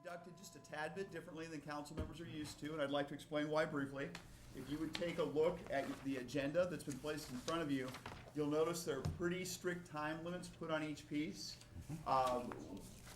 conducted just a tad bit differently than council members are used to, and I'd like to explain why briefly. If you would take a look at the agenda that's been placed in front of you, you'll notice there are pretty strict time limits put on each piece.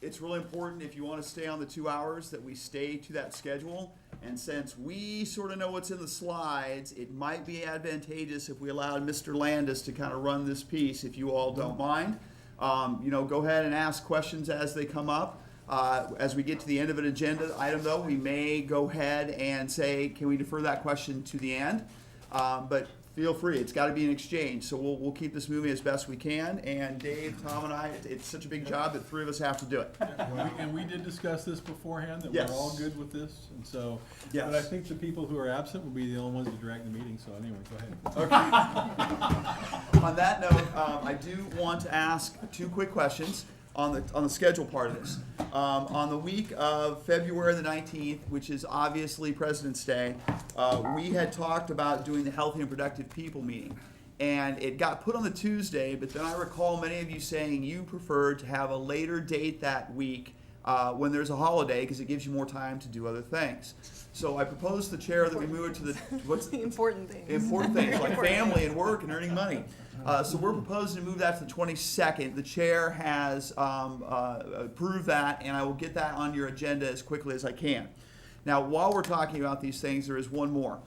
It's really important, if you want to stay on the 2 hours, that we stay to that schedule. And since we sort of know what's in the slides, it might be advantageous if we allowed Mr. Landis to kind of run this piece, if you all don't mind. Go ahead and ask questions as they come up. As we get to the end of an agenda item, though, we may go ahead and say, can we defer that question to the end? But feel free. It's got to be an exchange. So we'll keep this moving as best we can. And Dave, Tom, and I, it's such a big job that three of us have to do it. And we did discuss this beforehand, that Yes. we're all good with this. And so, Yes. but I think the people who are absent will be the only ones to drag the meeting. So anyway, go ahead. Okay. On that note, I do want to ask two quick questions on the schedule part of this. On the week of February the 19th, which is obviously President's Day, we had talked about doing the Healthy and Productive People meeting. And it got put on the Tuesday, but then I recall many of you saying you preferred to have a later date that week when there's a holiday, because it gives you more time to do other things. So I proposed to the chair that we move it to the Important things. Important things like family and work and earning money. So we're proposing to move that to the 22nd. The chair has approved that, and I will get that on your agenda as quickly as I can. Now, while we're talking about these things, there is one more.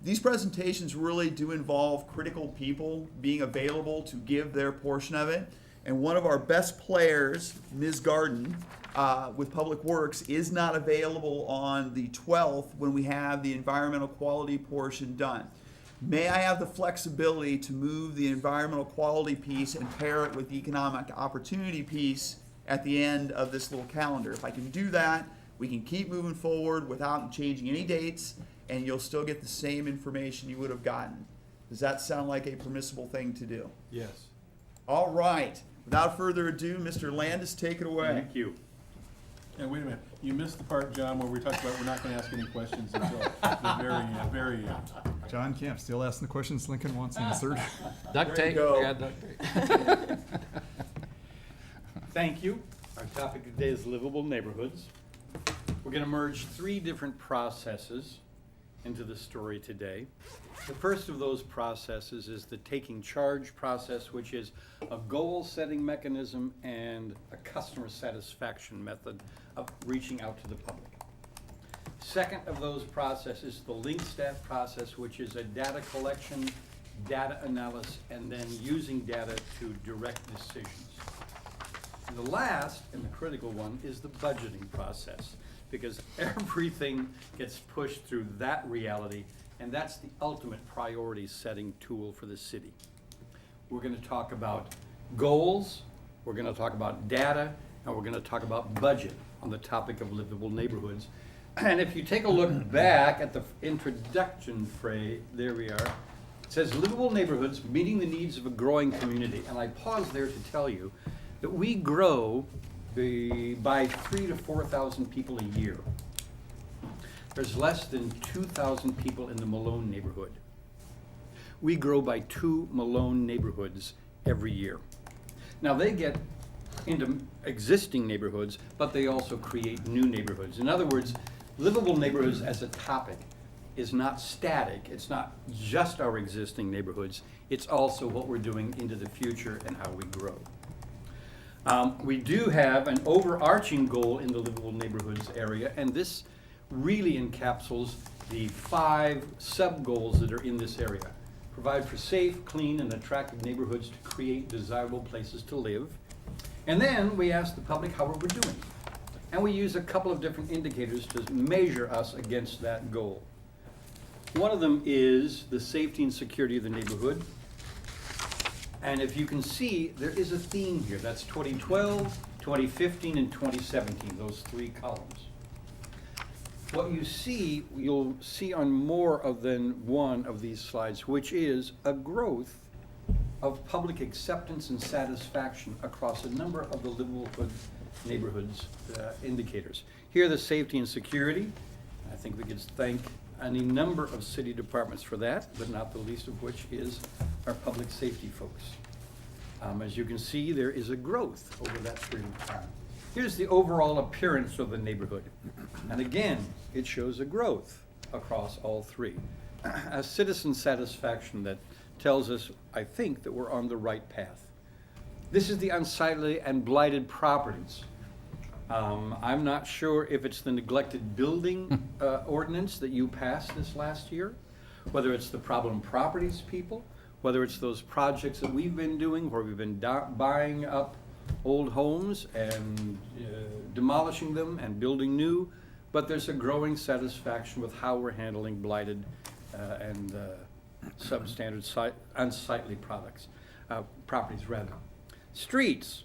These presentations really do involve critical people being available to give their portion of it. And one of our best players, Ms. Garden, with Public Works, is not available on the 12th when we have the environmental quality portion done. May I have the flexibility to move the environmental quality piece and pair it with the economic opportunity piece at the end of this little calendar? If I can do that, we can keep moving forward without changing any dates, and you'll still get the same information you would have gotten. Does that sound like a permissible thing to do? Yes. All right. Without further ado, Mr. Landis, take it away. Thank you. And wait a minute, you missed the part, John, where we talked about we're not going to ask any questions until the very end. John Camp, still asking the questions Lincoln wants answered. Duct There you tape, go. I got duct tape. Thank you. Our topic today is livable neighborhoods. We're going to merge three different processes into the story today. The first of those processes is the taking charge process, which is a goal-setting mechanism and a customer satisfaction method of reaching out to the public. Second of those processes, the link staff process, which is a data collection, data analysis, and then using data to direct decisions. And the last, and the critical one, is the budgeting process, because everything gets pushed through that reality, and that's the ultimate priority setting tool for the city. We're going to talk about goals, we're going to talk about data, and we're going to talk about budget on the topic of livable neighborhoods. And if you take a look back at the introduction phrase, there we are, it says livable neighborhoods meeting the needs of a growing community. And I pause there to tell you that we grow by 3,000 to 4,000 people a year. There's less than 2,000 people in the Malone neighborhood. We grow by 2 Malone neighborhoods every year. Now they get into existing neighborhoods, but they also create new neighborhoods. In other words, livable neighborhoods as a topic is not static. It's not just our existing neighborhoods. It's also what we're doing into the future and how we grow. We do have an overarching goal in the livable neighborhoods area, and this really encapsulates the 5 sub-goals that are in this area. Provide for safe, clean, and attractive neighborhoods to create desirable places to live. And then we ask the public how we're doing. And we use a couple of different indicators to measure us against that goal. One of them is the safety and security of the neighborhood. And if you can see, there is a theme here. That's 2012, 2015, and 2017, those 3 columns. What you see, you'll see on more than one of these slides, which is a growth of public acceptance and satisfaction across a number of the livable neighborhoods indicators. Here, the safety and security. I think we could thank any number of city departments for that, but not the least of which is our public safety folks. As you can see, there is a growth over that period of time. Here's the overall appearance of the neighborhood. And again, it shows a growth across all three. A citizen satisfaction that tells us, I think, that we're on the right path. This is the unsightly and blighted properties. I'm not sure if it's the neglected building ordinance that you passed this last year, whether it's the problem properties people, whether it's those projects that we've been doing where we've been buying up old homes and demolishing them and building new, but there's a growing satisfaction with how we're handling blighted and substandard unsightly properties rather. Streets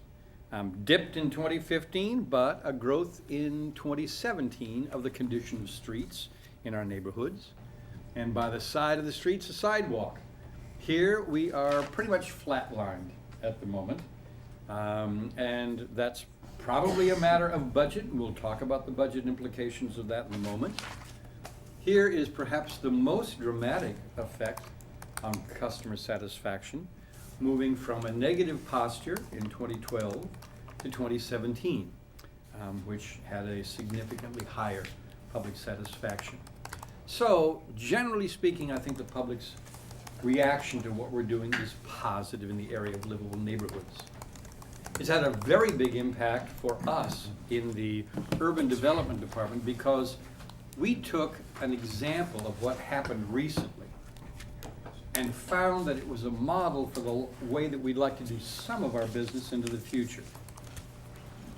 dipped in 2015, but a growth in 2017 of the condition of streets in our neighborhoods. And by the side of the streets, a sidewalk. Here we are pretty much flatlined at the moment. And that's probably a matter of budget. We'll talk about the budget implications of that in a moment. Here is perhaps the most dramatic effect on customer satisfaction, moving from a negative posture in 2012 to 2017, which had a significantly higher public satisfaction. So, generally speaking, I think the public's reaction to what we're doing is positive in the area of livable neighborhoods. It's had a very big impact for us in the Urban Development Department because we took an example of what happened recently and found that it was a model for the way that we'd like to do some of our business into the future.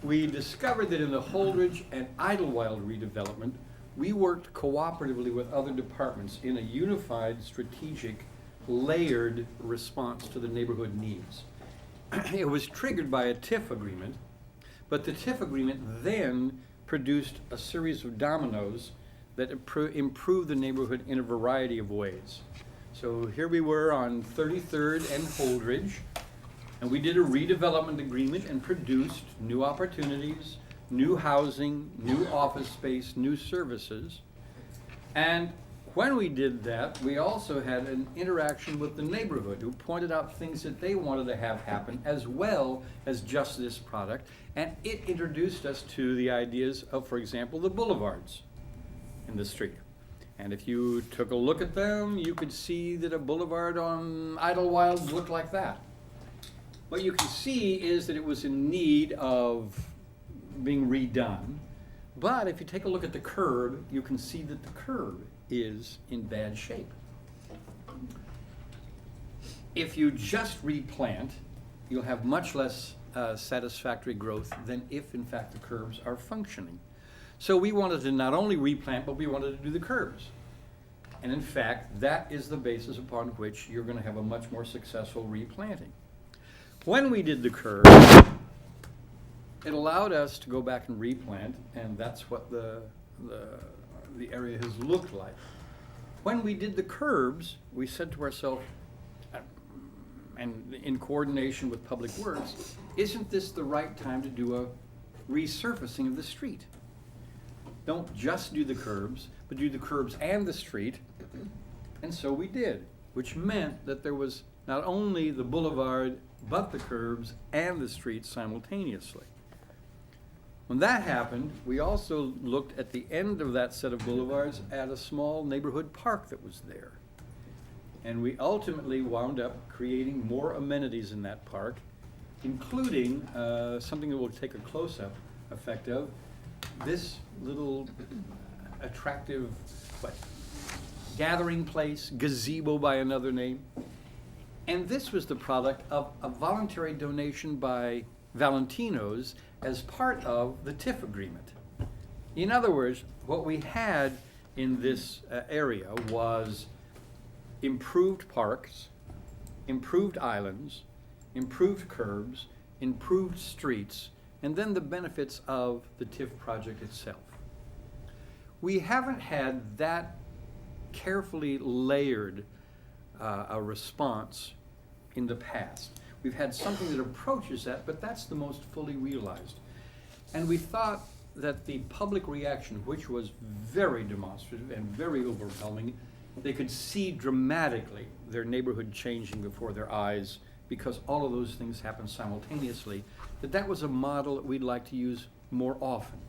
We discovered that in the Holdridge and Idlewild redevelopment, we worked cooperatively with other departments in a unified, strategic, layered response to the neighborhood needs. It was triggered by a TIF agreement, but the TIF agreement then produced a series of dominoes that improved the neighborhood in a variety of ways. So here we were on 33rd and Holdridge, and we did a redevelopment agreement and produced new opportunities, new housing, new office space, new services. And when we did that, we also had an interaction with the neighborhood who pointed out things that they wanted to have happen as well as just this product. And it introduced us to the ideas of, for example, the boulevards in the street. And if you took a look at them, you could see that a boulevard on Idlewild looked like that. What you can see is that it was in need of being redone. But if you take a look at the curb, you can see that the curb is in bad shape. If you just replant, you'll have much less satisfactory growth than if, in fact, the curbs are functioning. So we wanted to not only replant, but we wanted to do the curbs. And in fact, that is the basis upon which you're going to have a much more successful replanting. When we did the curbs, it allowed us to go back and replant, and that's what the area has looked like. When we did the curbs, we said to ourselves, and in coordination with Public Works, isn't this the right time to do a resurfacing of the street? Don't just do the curbs, but do the curbs and the street. And so we did, which meant that there was not only the boulevard, but the curbs and the street simultaneously. When that happened, we also looked at the end of that set of boulevards at a small neighborhood park that was there. And we ultimately wound up creating more amenities in that park, including something that we'll take a close-up effect of, this little attractive gathering place, gazebo by another name. And this was the product of a voluntary donation by Valentino's as part of the TIF agreement. In other words, what we had in this area was improved parks, improved islands, improved curbs, improved streets, and then the benefits of the TIF project itself. We haven't had that carefully layered a response in the past. We've had something that approaches that, but that's the most fully realized. And we thought that the public reaction, which was very demonstrative and very overwhelming, they could see dramatically their neighborhood changing before their eyes because all of those things happen simultaneously, that was a model that we'd like to use more often.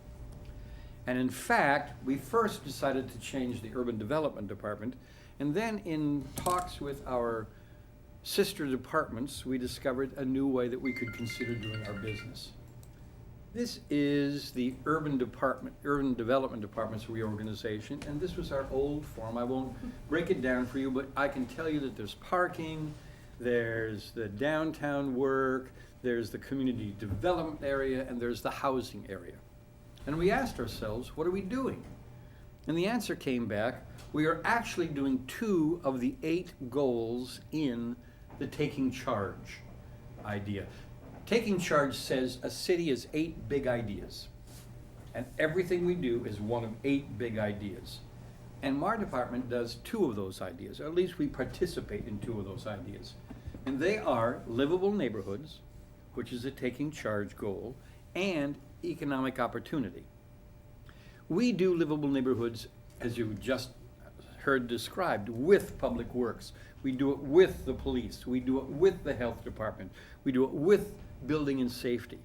And in fact, we first decided to change the urban development department, and then in talks with our sister departments, we discovered a new way that we could consider doing our business. This is the urban development department's reorganization, and this was our old form. I won't break it down for you, but I can tell you that there's parking, there's the downtown work, there's the community development area, and there's the housing area. And we asked ourselves, what are we doing? And the answer came back, we are actually doing 2 of the 8 goals in the taking charge idea. Taking charge says a city is 8 big ideas. And everything we do is one of 8 big ideas. And my department does 2 of those ideas, or at least we participate in 2 of those ideas. And they are livable neighborhoods, which is a taking charge goal, and economic opportunity. We do livable neighborhoods, as you just heard described, with public works. We do it with the police. We do it with the health department. We do it with building and safety.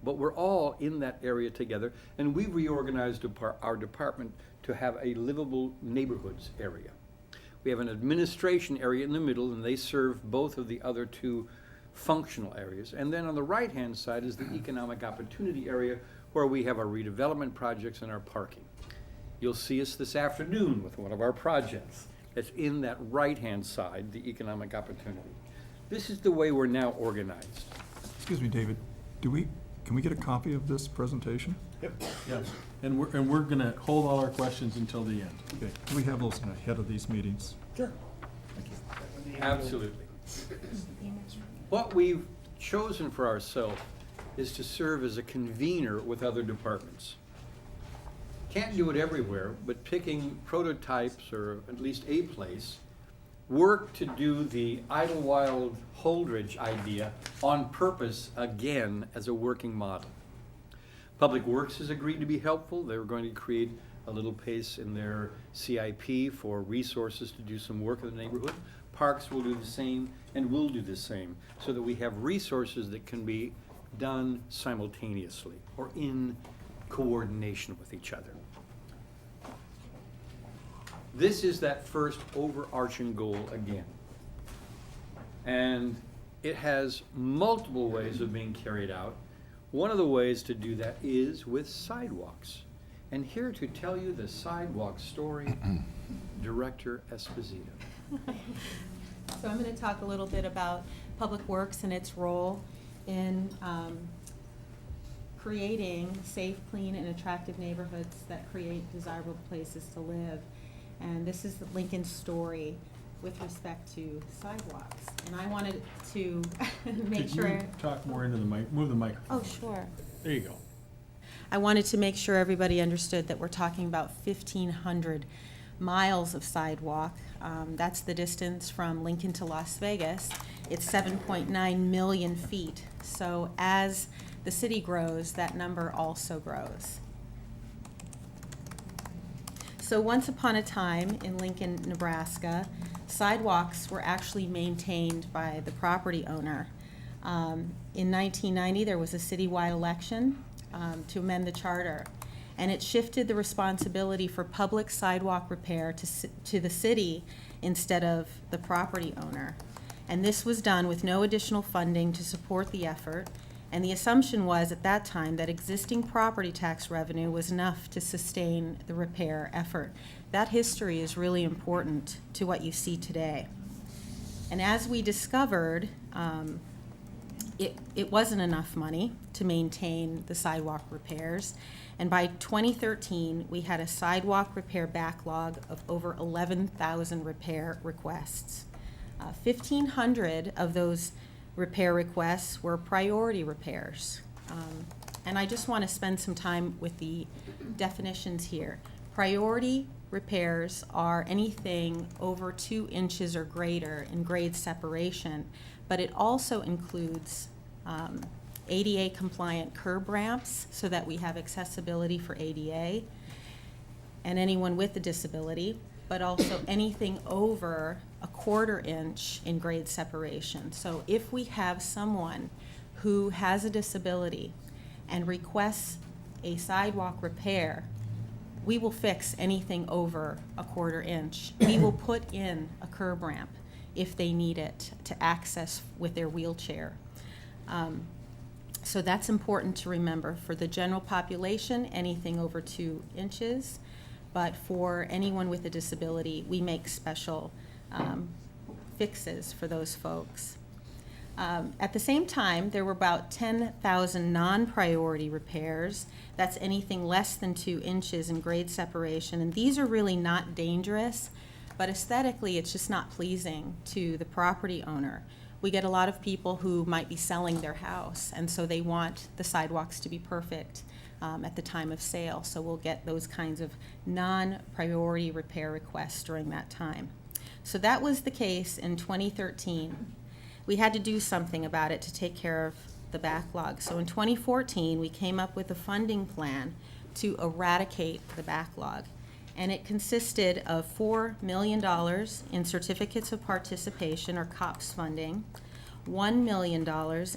But we're all in that area together, and we reorganized our department to have a livable neighborhoods area. We have an administration area in the middle, and they serve both of the other 2 functional areas. And then on the right-hand side is the economic opportunity area, where we have our redevelopment projects and our parking. You'll see us this afternoon with one of our projects. It's in that right-hand side, the economic opportunity. This is the way we're now organized. Excuse me, David, can we get a copy of this presentation? Yes, and we're gonna hold all our questions until the end. Okay, can we have those ahead of these meetings? Sure. Absolutely. What we've chosen for ourselves is to serve as a convener with other departments. Can't do it everywhere, but picking prototypes, or at least a place, work to do the Idlewild Holdridge idea on purpose again as a working model. Public Works has agreed to be helpful. They're going to create a little pace in their CIP for resources to do some work in the neighborhood. Parks will do the same, and we'll do the same, so that we have resources that can be done simultaneously or in coordination with each other. This is that first overarching goal again. And it has multiple ways of being carried out. One of the ways to do that is with sidewalks. And here to tell you the sidewalk story, Director Esposito. So I'm going to talk a little bit about Public Works and its role in creating safe, clean, and attractive neighborhoods that create desirable places to live. And this is Lincoln's story with respect to sidewalks. And I wanted to make sure. Could you talk more into the mic, move the microphone? Oh, sure. There you go. I wanted to make sure everybody understood that we're talking about 1,500 miles of sidewalk. That's the distance from Lincoln to Las Vegas. It's 7.9 million feet. So as the city grows, that number also grows. So once upon a time in Lincoln, Nebraska, sidewalks were actually maintained by the property owner. In 1990, there was a citywide election to amend the charter, and it shifted the responsibility for public sidewalk repair to the city instead of the property owner. And this was done with no additional funding to support the effort, and the assumption was at that time that existing property tax revenue was enough to sustain the repair effort. That history is really important to what you see today. And as we discovered, it wasn't enough money to maintain the sidewalk repairs. And by 2013, we had a sidewalk repair backlog of over 11,000 repair requests. 1,500 of those repair requests were priority repairs. And I just want to spend some time with the definitions here. Priority repairs are anything over 2 inches or greater in grade separation, but it also includes ADA compliant curb ramps so that we have accessibility for ADA and anyone with a disability, but also anything over a 1/4 inch in grade separation. So if we have someone who has a disability and requests a sidewalk repair, we will fix anything over a 1/4 inch. We will put in a curb ramp if they need it to access with their wheelchair. So that's important to remember. For the general population, anything over 2 inches, but for anyone with a disability, we make special fixes for those folks. At the same time, there were about 10,000 non-priority repairs. That's anything less than 2 inches in grade separation, and these are really not dangerous, but aesthetically, it's just not pleasing to the property owner. We get a lot of people who might be selling their house, and so they want the sidewalks to be perfect at the time of sale, so we'll get those kinds of non-priority repair requests during that time. So that was the case in 2013. We had to do something about it to take care of the backlog. So in 2014, we came up with a funding plan to eradicate the backlog. And it consisted of $4 million in certificates of participation, or COPS funding, $1 million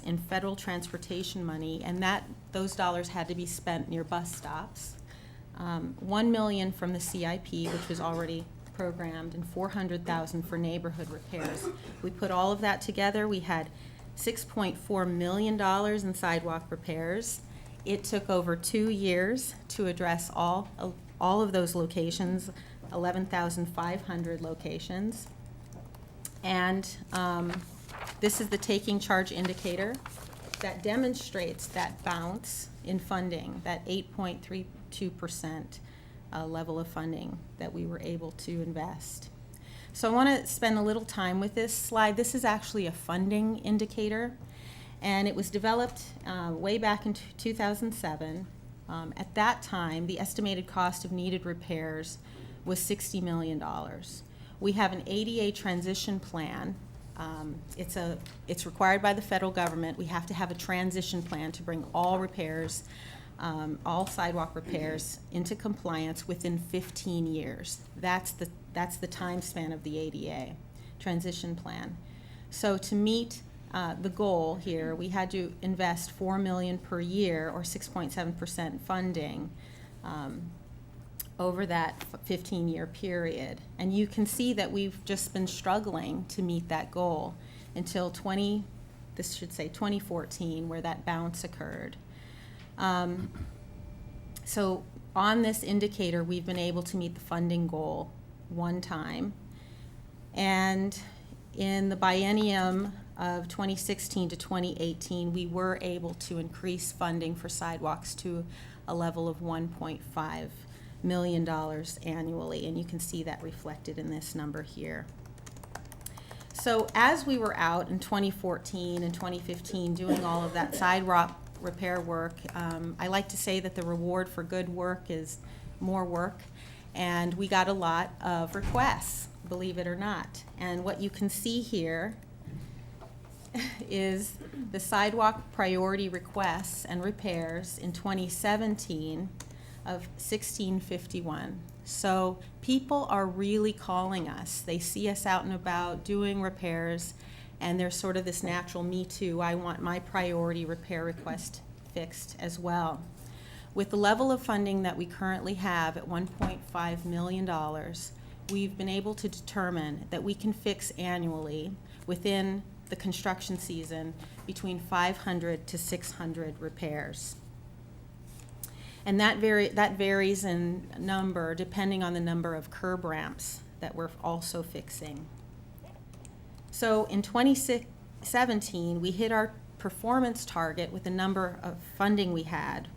in federal transportation money, and those dollars had to be spent near bus stops, $1 million from the CIP, which was already programmed, and $400,000 for neighborhood repairs. We put all of that together. We had $6.4 million in sidewalk repairs. It took over 2 years to address all of those locations, 11,500 locations. And this is the taking charge indicator that demonstrates that bounce in funding, that 8.32% level of funding that we were able to invest. So I want to spend a little time with this slide. This is actually a funding indicator, and it was developed way back in 2007. At that time, the estimated cost of needed repairs was $60 million. We have an ADA transition plan. It's required by the federal government. We have to have a transition plan to bring all repairs, all sidewalk repairs into compliance within 15 years. That's the time span of the ADA transition plan. So to meet the goal here, we had to invest $4 million per year, or 6.7% funding, over that 15-year period. And you can see that we've just been struggling to meet that goal until 2014, where that bounce occurred. So on this indicator, we've been able to meet the funding goal one time. And in the biennium of 2016 to 2018, we were able to increase funding for sidewalks to a level of $1.5 million annually, and you can see that reflected in this number here. So as we were out in 2014 and 2015 doing all of that sidewalk repair work, I like to say that the reward for good work is more work, and we got a lot of requests, believe it or not. And what you can see here is the sidewalk priority requests and repairs in 2017 of 1651. So people are really calling us. They see us out and about doing repairs, and there's sort of this natural me too, I want my priority repair request fixed as well. With the level of funding that we currently have at $1.5 million, we've been able to determine that we can fix annually within the construction season between 500 to 600 repairs. And that varies in number depending on the number of curb ramps that we're also fixing. So in 2017, we hit our performance target with the number of funding we had,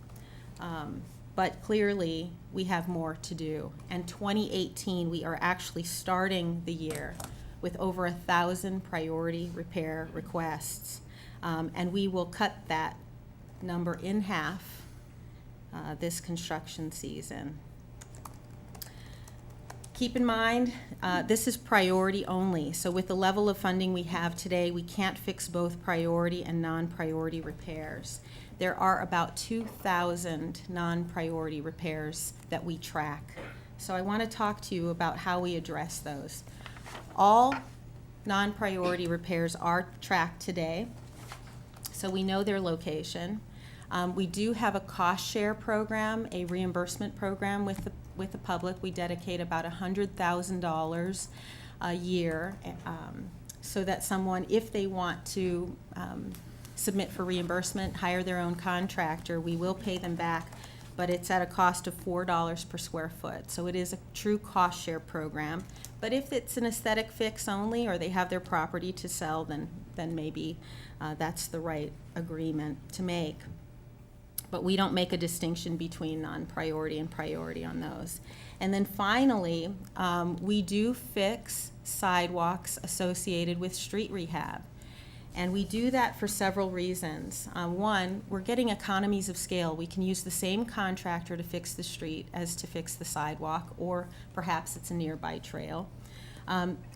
but clearly we have more to do. And 2018, we are actually starting the year with over 1,000 priority repair requests, and we will cut that number in half this construction season. Keep in mind, this is priority only. So with the level of funding we have today, we can't fix both priority and non-priority repairs. There are about 2,000 non-priority repairs that we track. So I want to talk to you about how we address those. All non-priority repairs are tracked today, so we know their location. We do have a cost share program, a reimbursement program with the public. We dedicate about $100,000 a year so that someone, if they want to submit for reimbursement, hire their own contractor, we will pay them back, but it's at a cost of $4 per square foot. So it is a true cost share program. But if it's an aesthetic fix only, or they have their property to sell, then maybe that's the right agreement to make. But we don't make a distinction between non-priority and priority on those. And then finally, we do fix sidewalks associated with street rehab. And we do that for several reasons. One, we're getting economies of scale. We can use the same contractor to fix the street as to fix the sidewalk, or perhaps it's a nearby trail.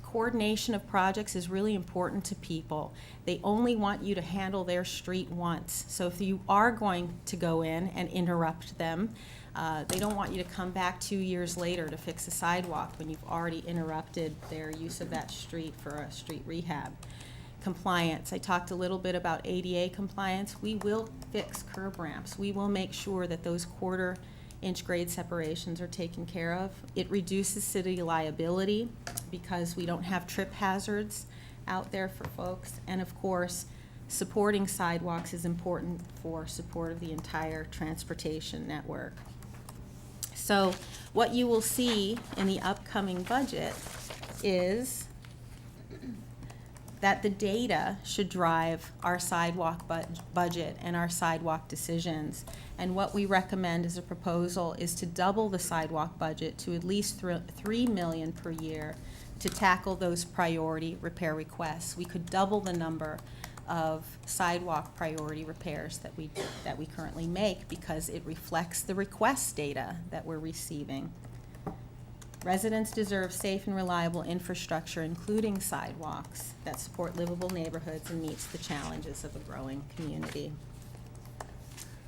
Coordination of projects is really important to people. They only want you to handle their street once. So if you are going to go in and interrupt them, they don't want you to come back 2 years later to fix a sidewalk when you've already interrupted their use of that street for a street rehab. Compliance. I talked a little bit about ADA compliance. We will fix curb ramps. We will make sure that those quarter-inch grade separations are taken care of. It reduces city liability because we don't have trip hazards out there for folks. And of course, supporting sidewalks is important for support of the entire transportation network. So what you will see in the upcoming budget is that the data should drive our sidewalk budget and our sidewalk decisions. And what we recommend as a proposal is to double the sidewalk budget to at least $3 million per year to tackle those priority repair requests. We could double the number of sidewalk priority repairs that we currently make because it reflects the request data that we're receiving. Residents deserve safe and reliable infrastructure, including sidewalks, that support livable neighborhoods and meets the challenges of a growing community.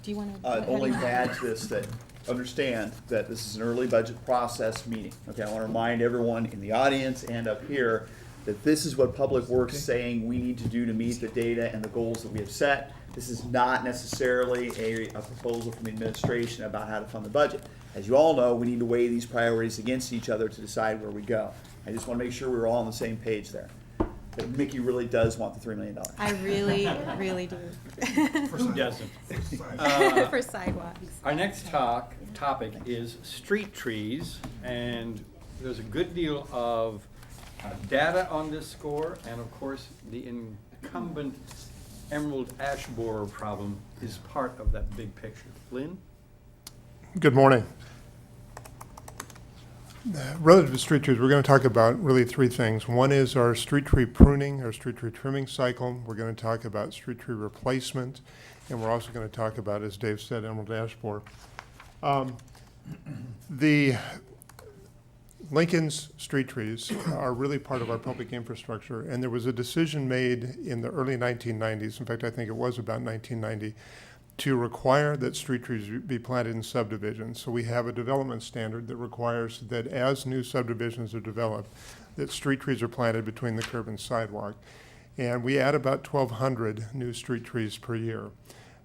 Do you want to? Only to add to this, that understand that this is an early budget process meeting. Okay, I want to remind everyone in the audience and up here that this is what Public Works is saying we need to do to meet the data and the goals that we have set. This is not necessarily a proposal from the administration about how to fund the budget. As you all know, we need to weigh these priorities against each other to decide where we go. I just want to make sure we're all on the same page there. But Mickey really does want the $3 million. I really, really do. Who doesn't? For sidewalks. Our next topic is street trees, and there's a good deal of data on this score, and of course, the incumbent emerald ash borer problem is part of that big picture. Lynn? Good morning. Relative to street trees, we're going to talk about really three things. One is our street tree pruning, our street tree trimming cycle. We're going to talk about street tree replacement, and we're also going to talk about, as Dave said, emerald ash borer. The Lincoln's street trees are really part of our public infrastructure, and there was a decision made in the early 1990s, in fact I think it was about 1990, to require that street trees be planted in subdivisions. So we have a development standard that requires that as new subdivisions are developed, that street trees are planted between the curb and sidewalk. And we add about 1,200 new street trees per year.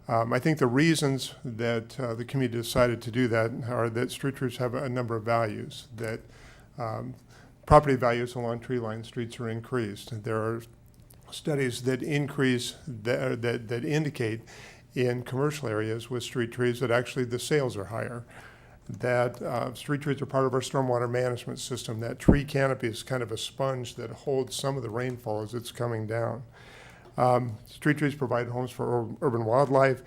I think the reasons that the community decided to do that are that street trees have a number of values, that property values along tree line streets are increased. There are studies that that indicate in commercial areas with street trees that actually the sales are higher, that street trees are part of our stormwater management system. That tree canopy is kind of a sponge that holds some of the rainfall as it's coming down. Street trees provide homes for urban wildlife.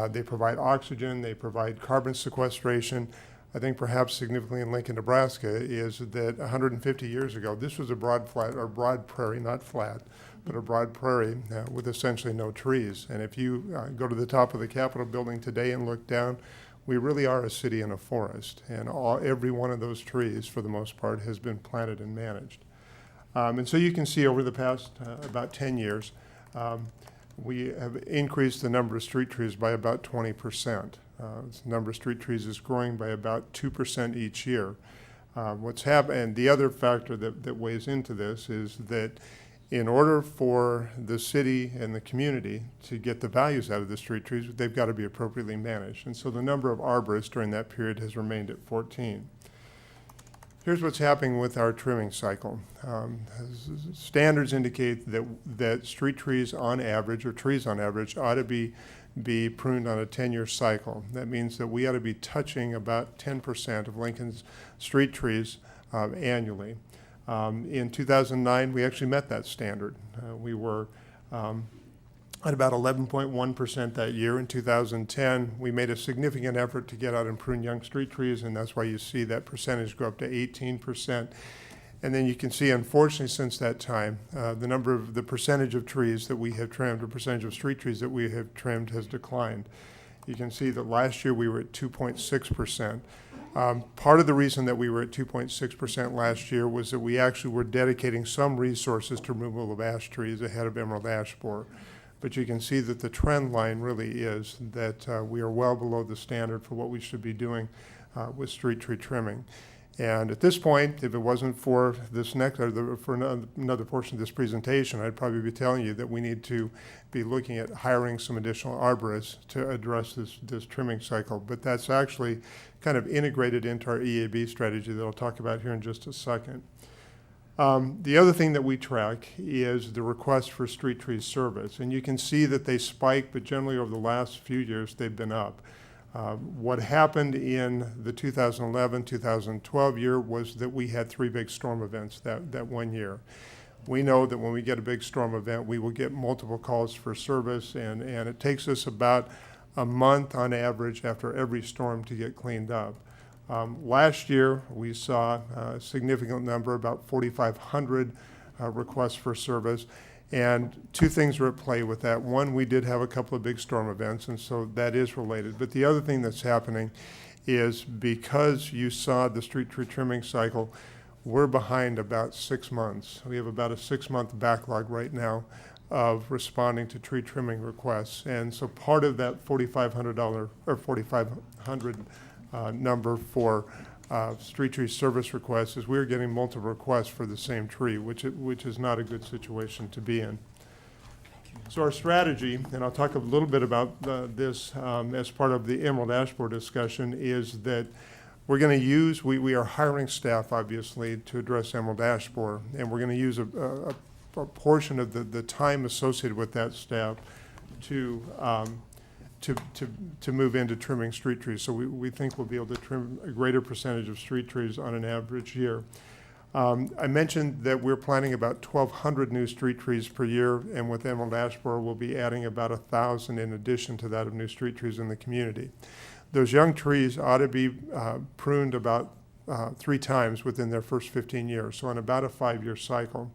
They provide oxygen. They provide carbon sequestration. I think perhaps significantly in Lincoln, Nebraska, is that 150 years ago, this was a broad prairie, not flat, but a broad prairie with essentially no trees. And if you go to the top of the Capitol building today and look down, we really are a city in a forest. And every one of those trees, for the most part, has been planted and managed. And so you can see over the past about 10 years, we have increased the number of street trees by about 20%. The number of street trees is growing by about 2% each year. What's happened, and the other factor that weighs into this is that in order for the city and the community to get the values out of the street trees, they've got to be appropriately managed. And so the number of arborists during that period has remained at 14. Here's what's happening with our trimming cycle. Standards indicate that street trees on average, or trees on average, ought to be pruned on a 10-year cycle. That means that we ought to be touching about 10% of Lincoln's street trees annually. In 2009, we actually met that standard. We were at about 11.1% that year. In 2010, we made a significant effort to get out and prune young street trees, and that's why you see that percentage go up to 18%. And then you can see, unfortunately, since that time, the percentage of trees that we have trimmed, or percentage of street trees that we have trimmed, has declined. You can see that last year we were at 2.6%. Part of the reason that we were at 2.6% last year was that we actually were dedicating some resources to removal of ash trees ahead of emerald ash borer. But you can see that the trend line really is that we are well below the standard for what we should be doing with street tree trimming. And at this point, if it wasn't for this next, or for another portion of this presentation, I'd probably be telling you that we need to be looking at hiring some additional arborists to address this trimming cycle. But that's actually kind of integrated into our EAB strategy that I'll talk about here in just a second. The other thing that we track is the request for street tree service. And you can see that they spike, but generally over the last few years, they've been up. What happened in the 2011-2012 year was that we had 3 big storm events that one year. We know that when we get a big storm event, we will get multiple calls for service, and it takes us about a month on average after every storm to get cleaned up. Last year, we saw a significant number, about 4,500 requests for service. And 2 things are at play with that. One, we did have a couple of big storm events, and so that is related. But the other thing that's happening is because you saw the street tree trimming cycle, we're behind about 6 months. We have about a 6-month backlog right now of responding to tree trimming requests. And so part of that $4,500 or 4,500 number for street tree service requests is we're getting multiple requests for the same tree, which is not a good situation to be in. So our strategy, and I'll talk a little bit about this as part of the emerald ash borer discussion, is that we're going to use, we are hiring staff, obviously, to address emerald ash borer, and we're going to use a portion of the time associated with that staff to move into trimming street trees. So we think we'll be able to trim a greater percentage of street trees on an average year. I mentioned that we're planting about 1,200 new street trees per year, and with emerald ash borer, we'll be adding about 1,000 in addition to that of new street trees in the community. Those young trees ought to be pruned about 3 times within their first 15 years, so on about a 5-year cycle.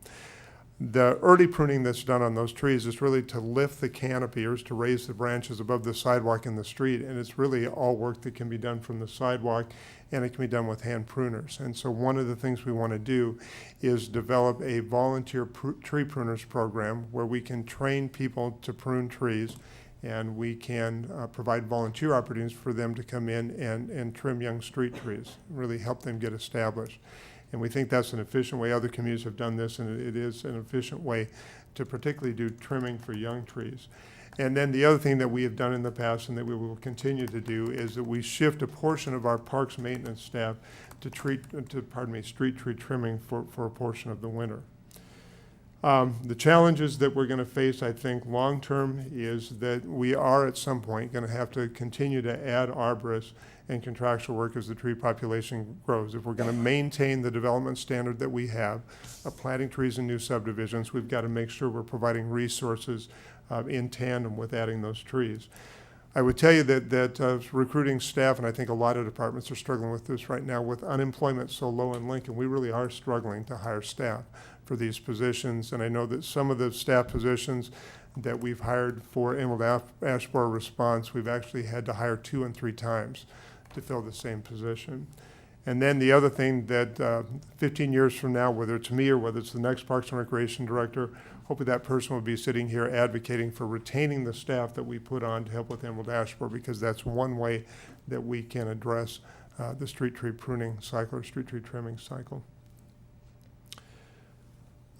The early pruning that's done on those trees is really to lift the canopy, or is to raise the branches above the sidewalk in the street, and it's really all work that can be done from the sidewalk, and it can be done with hand pruners. And so one of the things we want to do is develop a volunteer tree pruners program where we can train people to prune trees, and we can provide volunteer opportunities for them to come in and trim young street trees, really help them get established. And we think that's an efficient way. Other communities have done this, and it is an efficient way to particularly do trimming for young trees. And then the other thing that we have done in the past and that we will continue to do is that we shift a portion of our parks maintenance staff to street tree trimming for a portion of the winter. The challenges that we're going to face, I think, long-term is that we are at some point going to have to continue to add arborists and contractual work as the tree population grows. If we're going to maintain the development standard that we have of planting trees in new subdivisions, we've got to make sure we're providing resources in tandem with adding those trees. I would tell you that recruiting staff, and I think a lot of departments are struggling with this right now, with unemployment so low in Lincoln, we really are struggling to hire staff for these positions. And I know that some of the staff positions that we've hired for emerald ash borer response, we've actually had to hire 2 and 3 times to fill the same position. And then the other thing that 15 years from now, whether it's me or whether it's the next Parks and Recreation Director, hopefully that person will be sitting here advocating for retaining the staff that we put on to help with emerald ash borer, because that's one way that we can address the street tree pruning cycle or street tree trimming cycle.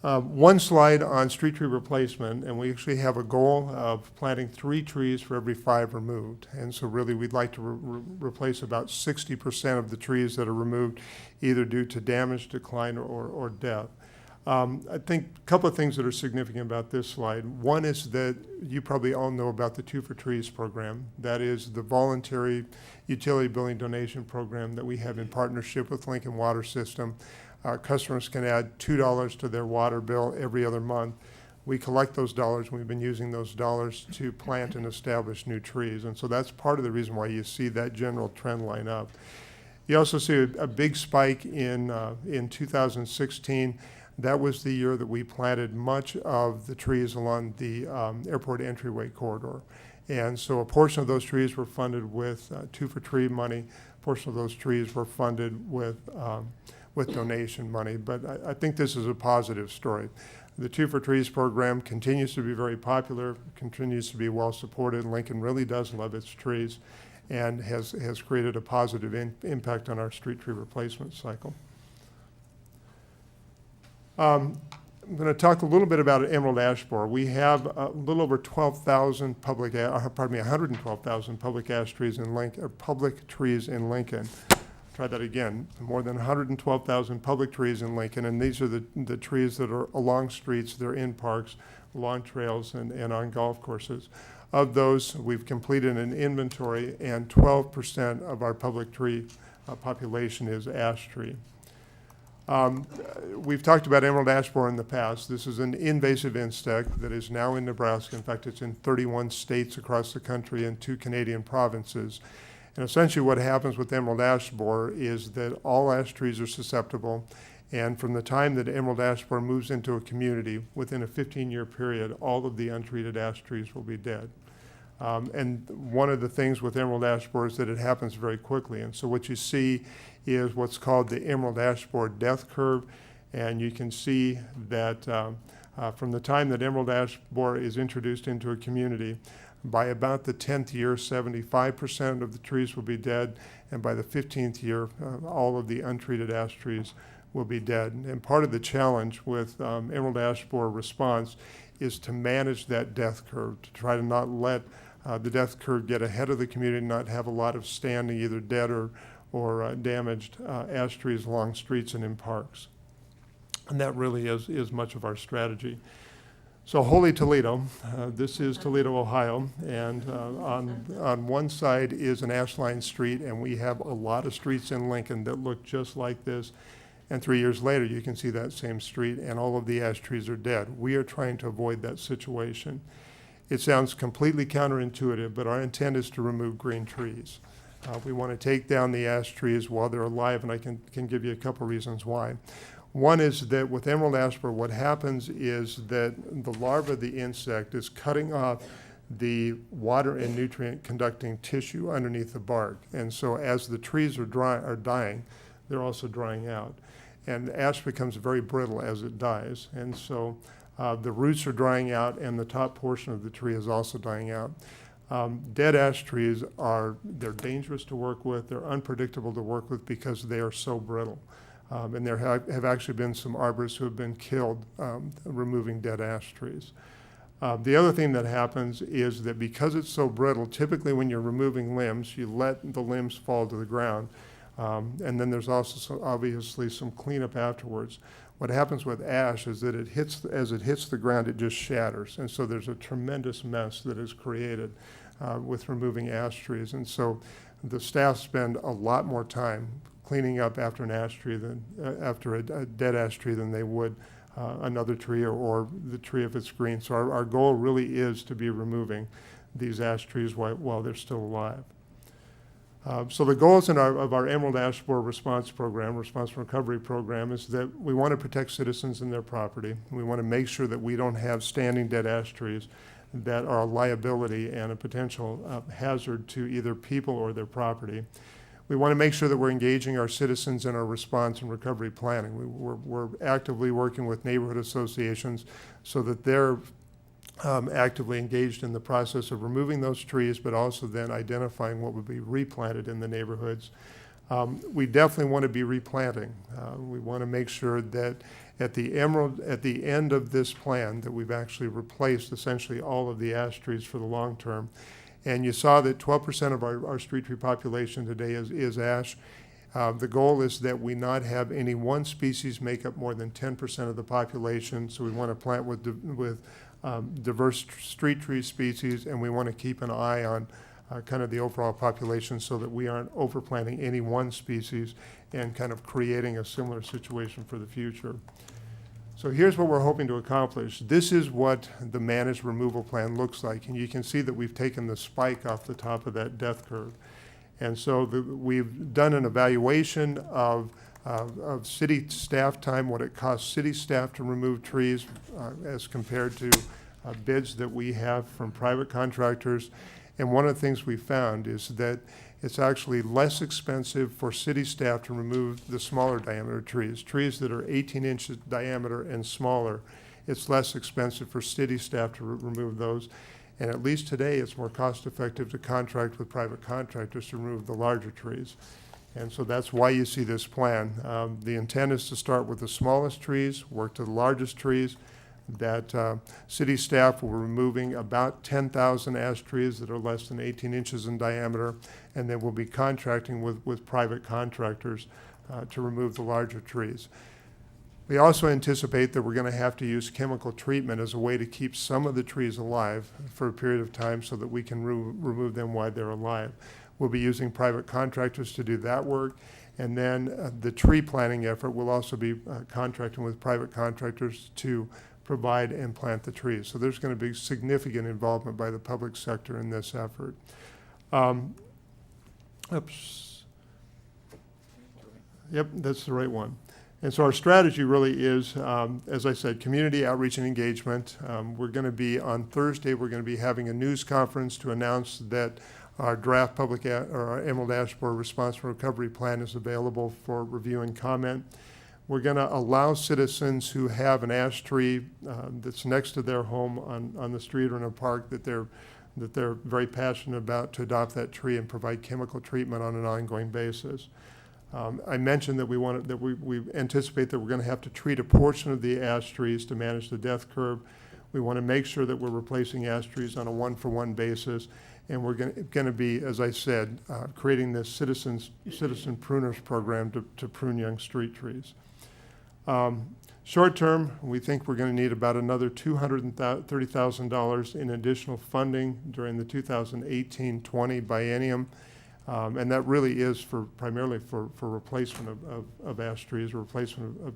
One slide on street tree replacement, and we actually have a goal of planting 3 trees for every 5 removed. And so really, we'd like to replace about 60% of the trees that are removed, either due to damage, decline, or death. I think a couple of things that are significant about this slide. One is that you probably all know about the 2 for Trees program. That is the voluntary utility billing donation program that we have in partnership with Lincoln Water System. Customers can add $2 to their water bill every other month. We collect those dollars, and we've been using those dollars to plant and establish new trees. And so that's part of the reason why you see that general trend line up. You also see a big spike in 2016. That was the year that we planted much of the trees along the airport entryway corridor. And so a portion of those trees were funded with 2 for Tree money. A portion of those trees were funded with donation money. But I think this is a positive story. The 2 for Trees program continues to be very popular, continues to be well supported. Lincoln really does love its trees and has created a positive impact on our street tree replacement cycle. I'm going to talk a little bit about emerald ash borer. We have a little over 112,000 public ash trees in Lincoln, public trees in Lincoln. Try that again. More than 112,000 public trees in Lincoln, and these are the trees that are along streets, they're in parks, along trails, and on golf courses. Of those, we've completed an inventory, and 12% of our public tree population is ash tree. We've talked about emerald ash borer in the past. This is an invasive insect that is now in Nebraska. In fact, it's in 31 states across the country and 2 Canadian provinces. And essentially what happens with emerald ash borer is that all ash trees are susceptible, and from the time that emerald ash borer moves into a community, within a 15-year period, all of the untreated ash trees will be dead. And one of the things with emerald ash borer is that it happens very quickly. And so what you see is what's called the emerald ash borer death curve. And you can see that from the time that emerald ash borer is introduced into a community, by about the 10th year, 75% of the trees will be dead. And by the 15th year, all of the untreated ash trees will be dead. And part of the challenge with emerald ash borer response is to manage that death curve, to try to not let the death curve get ahead of the community, not have a lot of standing, either dead or damaged ash trees along streets and in parks. And that really is much of our strategy. So Holy Toledo, this is Toledo, Ohio, and on one side is an ash-lined street, and we have a lot of streets in Lincoln that look just like this. And 3 years later, you can see that same street, and all of the ash trees are dead. We are trying to avoid that situation. It sounds completely counterintuitive, but our intent is to remove green trees. We want to take down the ash trees while they're alive, and I can give you a couple reasons why. One is that with emerald ash borer, what happens is that the larva of the insect is cutting off the water and nutrient conducting tissue underneath the bark. And so as the trees are dying, they're also drying out. And ash becomes very brittle as it dies. And so the roots are drying out, and the top portion of the tree is also dying out. Dead ash trees they're dangerous to work with. They're unpredictable to work with because they are so brittle. And there have actually been some arborists who have been killed removing dead ash trees. The other thing that happens is that because it's so brittle, typically when you're removing limbs, you let the limbs fall to the ground. And then there's also obviously some cleanup afterwards. What happens with ash is that as it hits the ground, it just shatters. And so there's a tremendous mess that is created with removing ash trees. And so the staff spend a lot more time cleaning up after an ash tree after a dead ash tree than they would another tree or the tree if it's green. So our goal really is to be removing these ash trees while they're still alive. So the goals of our emerald ash borer response recovery program, is that we want to protect citizens and their property. We want to make sure that we don't have standing dead ash trees that are a liability and a potential hazard to either people or their property. We want to make sure that we're engaging our citizens in our response and recovery planning. We're actively working with neighborhood associations so that they're actively engaged in the process of removing those trees, but also then identifying what would be replanted in the neighborhoods. We definitely want to be replanting. We want to make sure that at the end of this plan, that we've actually replaced essentially all of the ash trees for the long term. And you saw that 12% of our street tree population today is ash. The goal is that we not have any one species make up more than 10% of the population. So we want to plant with diverse street tree species, and we want to keep an eye on kind of the overall population so that we aren't overplanting any one species and kind of creating a similar situation for the future. So here's what we're hoping to accomplish. This is what the managed removal plan looks like. And you can see that we've taken the spike off the top of that death curve. And so we've done an evaluation of city staff time, what it costs city staff to remove trees as compared to bids that we have from private contractors. And one of the things we found is that it's actually less expensive for city staff to remove the smaller diameter trees that are 18 inches diameter and smaller. It's less expensive for city staff to remove those. And at least today, it's more cost effective to contract with private contractors to remove the larger trees. And so that's why you see this plan. The intent is to start with the smallest trees, work to the largest trees. That city staff will be removing about 10,000 ash trees that are less than 18 inches in diameter, and then we'll be contracting with private contractors to remove the larger trees. We also anticipate that we're going to have to use chemical treatment as a way to keep some of the trees alive for a period of time so that we can remove them while they're alive. We'll be using private contractors to do that work. And then the tree planting effort will also be contracting with private contractors to provide and plant the trees. So there's going to be significant involvement by the public sector in this effort. Oops. Yep, that's the right one. And so our strategy really is, as I said, community outreach and engagement. We're going to be, on Thursday, we're going to be having a news conference to announce that our draft or our Emerald Ash Borer Response and Recovery Plan is available for review and comment. We're going to allow citizens who have an ash tree that's next to their home on the street or in a park that they're very passionate about to adopt that tree and provide chemical treatment on an ongoing basis. I mentioned that we anticipate that we're going to have to treat a portion of the ash trees to manage the death curve. We want to make sure that we're replacing ash trees on a one-for-one basis, and we're going to be, as I said, creating this citizen pruners program to prune young street trees. Short term, we think we're going to need about another $230,000 in additional funding during the 2018-20 biennium. And that really is primarily for replacement of ash trees, replacement of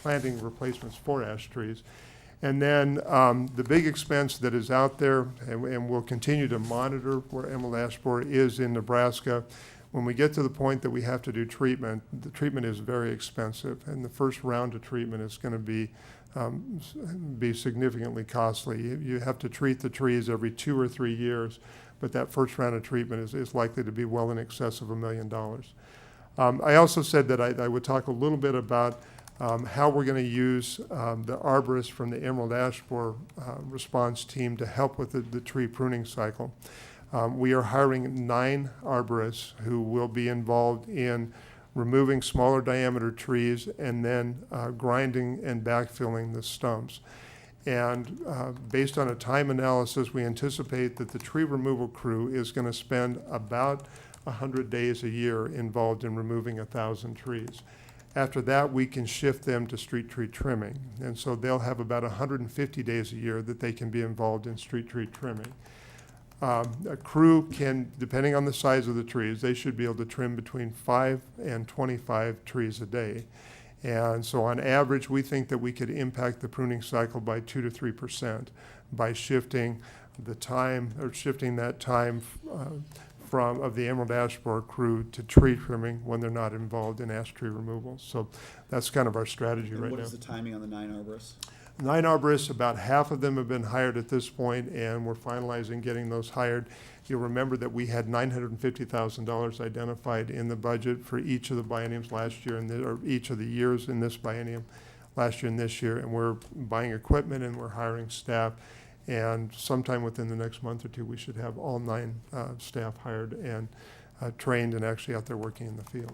planting replacements for ash trees. And then the big expense that is out there, and we'll continue to monitor where emerald ash borer is in Nebraska. When we get to the point that we have to do treatment, the treatment is very expensive, and the first round of treatment is going to be significantly costly. You have to treat the trees every 2 or 3 years, but that first round of treatment is likely to be well in excess of $1 million. I also said that I would talk a little bit about how we're going to use the arborists from the Emerald Ash Borer response team to help with the tree pruning cycle. We are hiring 9 arborists who will be involved in removing smaller diameter trees and then grinding and backfilling the stumps. And based on a time analysis, we anticipate that the tree removal crew is going to spend about 100 days a year involved in removing 1,000 trees. After that, we can shift them to street tree trimming. And so they'll have about 150 days a year that they can be involved in street tree trimming. A crew can, depending on the size of the trees, they should be able to trim between 5 and 25 trees a day. And so on average, we think that we could impact the pruning cycle by 2 to 3% by shifting the time, or shifting that time of the emerald ash borer crew to tree trimming when they're not involved in ash tree removal. So that's kind of our strategy right now. What is the timing on the 9 arborists? 9 arborists, about half of them have been hired at this point, and we're finalizing getting those hired. You'll remember that we had $950,000 identified in the budget for each of the bienniums last year, or each of the years in this biennium, last year and this year, and we're buying equipment and we're hiring staff. And sometime within the next month or two, we should have all 9 staff hired and trained and actually out there working in the field.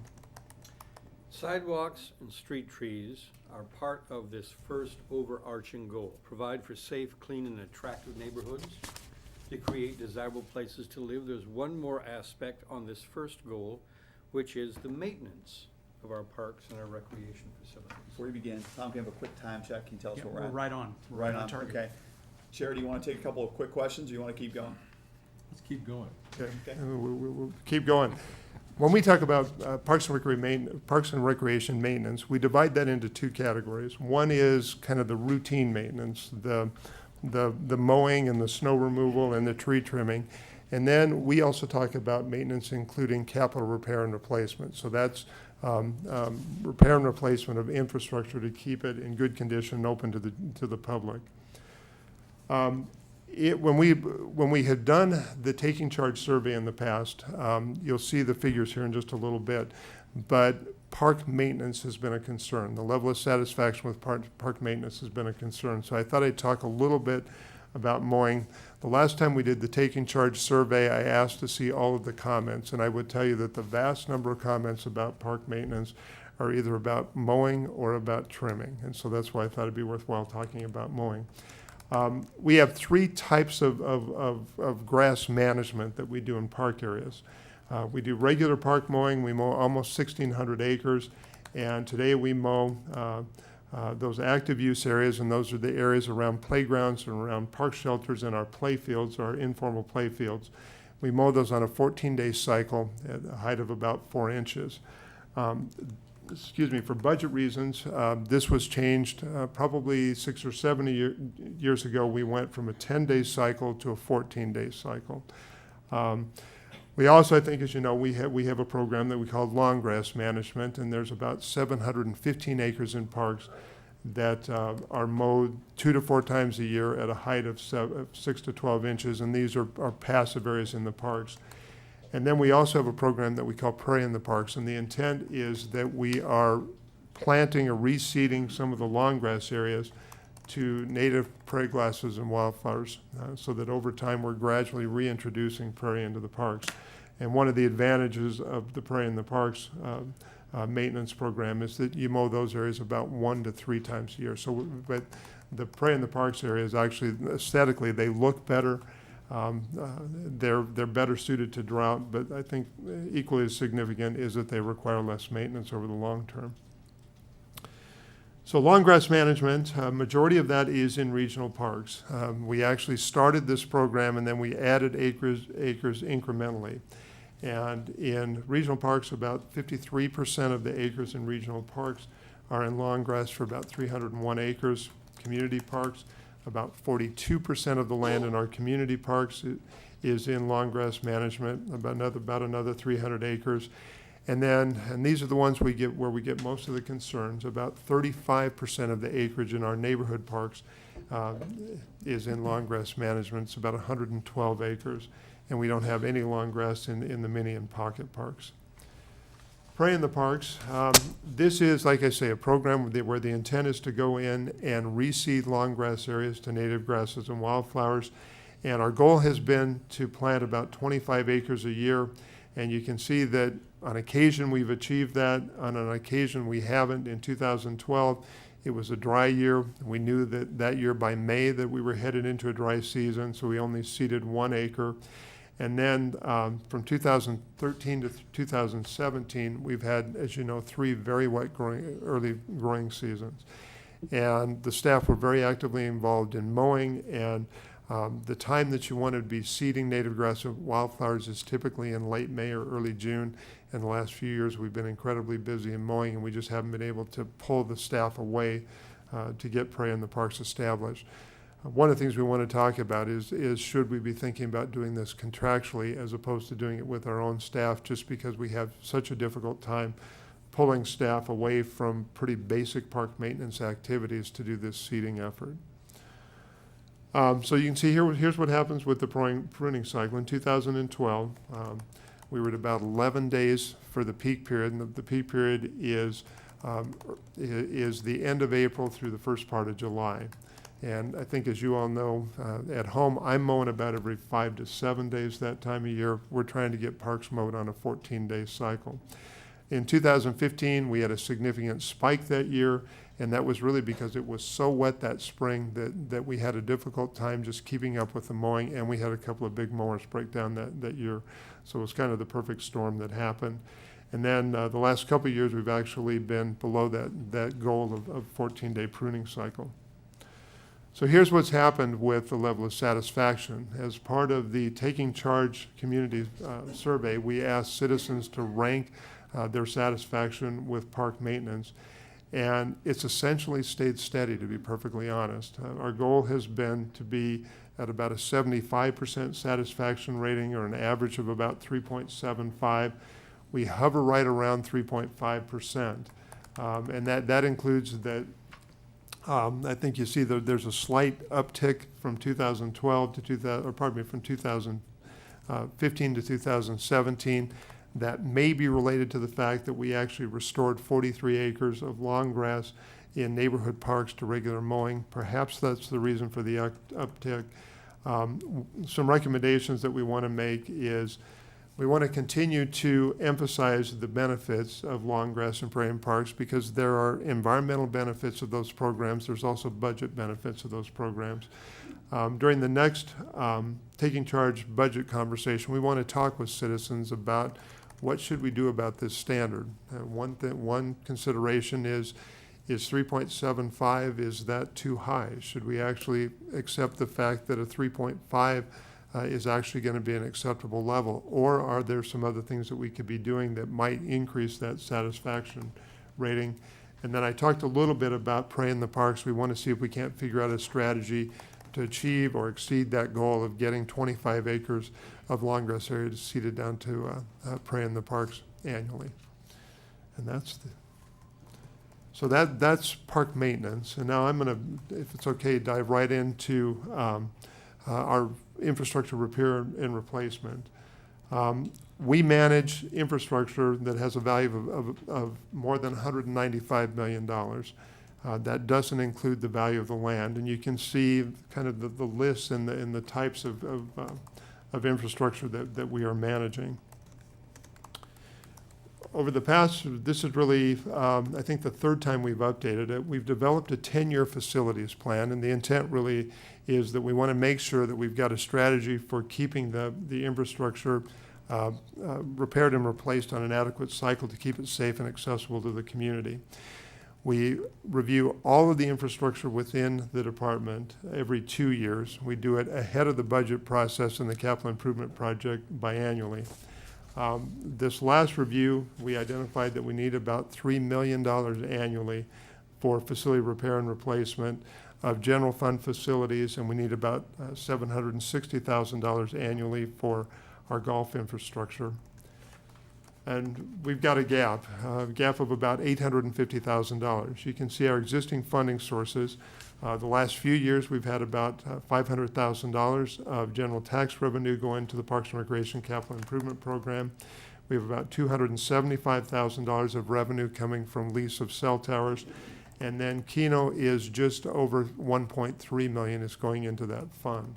Sidewalks and street trees are part of this first overarching goal. Provide for safe, clean, and attractive neighborhoods to create desirable places to live. There's one more aspect on this first goal, which is the maintenance of our parks and our recreation facilities. Before you begin, Tom, can you have a quick time check? Can you tell us Yeah, where we're we're at? right on. We're Right on, target. okay. Sherry, do you want to take a couple of quick questions, or you want to keep going? Let's keep going. Okay, Okay. we'll keep going. When we talk about Parks and Recreation maintenance, we divide that into two categories. One is kind of the routine maintenance, the mowing and the snow removal and the tree trimming. And then we also talk about maintenance including capital repair and replacement. So that's repair and replacement of infrastructure to keep it in good condition and open to the public. When we had done the Taking Charge survey in the past, you'll see the figures here in just a little bit, but park maintenance has been a concern. The level of satisfaction with park maintenance has been a concern. So I thought I'd talk a little bit about mowing. The last time we did the Taking Charge survey, I asked to see all of the comments, and I would tell you that the vast number of comments about park maintenance are either about mowing or about trimming. And so that's why I thought it'd be worthwhile talking about mowing. We have three types of grass management that we do in park areas. We do regular park mowing. We mow almost 1,600 acres, and today we mow those active use areas, and those are the areas around playgrounds and around park shelters and our play fields, our informal play fields. We mow those on a 14-day cycle at a height of about 4 inches. For budget reasons, this was changed probably 6 or 7 years ago. We went from a 10-day cycle to a 14-day cycle. We also, I think, as you know, we have a program that we call long grass management, and there's about 715 acres in parks that are mowed 2 to 4 times a year at a height of 6 to 12 inches, and these are passive areas in the parks. And then we also have a program that we call Prairie in the Parks, and the intent is that we are planting or reseeding some of the long grass areas to native prairie grasses and wildflowers, so that over time we're gradually reintroducing prairie into the parks. And one of the advantages of the Prairie in the Parks maintenance program is that you mow those areas about 1 to 3 times a year. So, but the Prairie in the Parks area is actually aesthetically, they look better. They're better suited to drought, but I think equally as significant is that they require less maintenance over the long term. So long grass management, majority of that is in regional parks. We actually started this program and then we added acres incrementally. And in regional parks, about 53% of the acres in regional parks are in long grass for about 301 acres. Community parks, about 42% of the land in our community parks is in long grass management, about another 300 acres. And these are the ones where we get most of the concerns. About 35% of the acreage in our neighborhood parks is in long grass management. It's about 112 acres. And we don't have any long grass in the mini and pocket parks. Prairie in the Parks, this is, like I say, a program where the intent is to go in and reseed long grass areas to native grasses and wildflowers. And our goal has been to plant about 25 acres a year. And you can see that on occasion we've achieved that, on an occasion we haven't. In 2012, it was a dry year. We knew that year by May that we were headed into a dry season, so we only seeded 1 acre. And then from 2013 to 2017, we've had, as you know, 3 very wet early growing seasons. And the staff were very actively involved in mowing, and the time that you want to be seeding native grass and wildflowers is typically in late May or early June. In the last few years, we've been incredibly busy in mowing, and we just haven't been able to pull the staff away to get Prairie in the Parks established. One of the things we want to talk about is should we be thinking about doing this contractually as opposed to doing it with our own staff, just because we have such a difficult time pulling staff away from pretty basic park maintenance activities to do this seeding effort. So you can see here's what happens with the pruning cycle. In 2012, we were at about 11 days for the peak period, and the peak period is the end of April through the first part of July. And I think, as you all know, at home, I'm mowing about every 5 to 7 days that time of year. We're trying to get parks mowed on a 14-day cycle. In 2015, we had a significant spike that year, and that was really because it was so wet that spring that we had a difficult time just keeping up with the mowing, and we had a couple of big mowers break down that year. So it was kind of the perfect storm that happened. And then the last couple of years, we've actually been below that goal of 14-day pruning cycle. So here's what's happened with the level of satisfaction. As part of the Taking Charge community survey, we asked citizens to rank their satisfaction with park maintenance. And it's essentially stayed steady, to be perfectly honest. Our goal has been to be at about a 75% satisfaction rating, or an average of about 3.75. We hover right around 3.5%. And that includes that. I think you see that there's a slight uptick from 2012 to from 2015 to 2017. That may be related to the fact that we actually restored 43 acres of lawn grass in neighborhood parks to regular mowing. Perhaps that's the reason for the uptick. Some recommendations that we want to make is we want to continue to emphasize the benefits of lawn grass and prairie parks, because there are environmental benefits of those programs. There's also budget benefits of those programs. During the next Taking Charge budget conversation, we want to talk with citizens about what should we do about this standard. One consideration is 3.75, is that too high? Should we actually accept the fact that a 3.5 is actually going to be an acceptable level? Or are there some other things that we could be doing that might increase that satisfaction rating? And then I talked a little bit about praying the parks. We want to see if we can't figure out a strategy to achieve or exceed that goal of getting 25 acres of lawn grass area seeded down to praying the parks annually. And that's park maintenance. And now I'm going to, if it's okay, dive right into our infrastructure repair and replacement. We manage infrastructure that has a value of more than $195 million. That doesn't include the value of the land. And you can see kind of the list and the types of infrastructure that we are managing. Over the past, this is really, I think, the third time we've updated it. We've developed a 10-year facilities plan, and the intent really is that we want to make sure that we've got a strategy for keeping the infrastructure repaired and replaced on an adequate cycle to keep it safe and accessible to the community. We review all of the infrastructure within the department every 2 years. We do it ahead of the budget process and the capital improvement project biannually. This last review, we identified that we need about $3 million annually for facility repair and replacement of general fund facilities, and we need about $760,000 annually for our golf infrastructure. And we've got a gap of about $850,000. You can see our existing funding sources. The last few years, we've had about $500,000 of general tax revenue go into the Parks and Recreation Capital Improvement Program. We have about $275,000 of revenue coming from lease of cell towers. And then Keno is just over $1.3 million is going into that fund.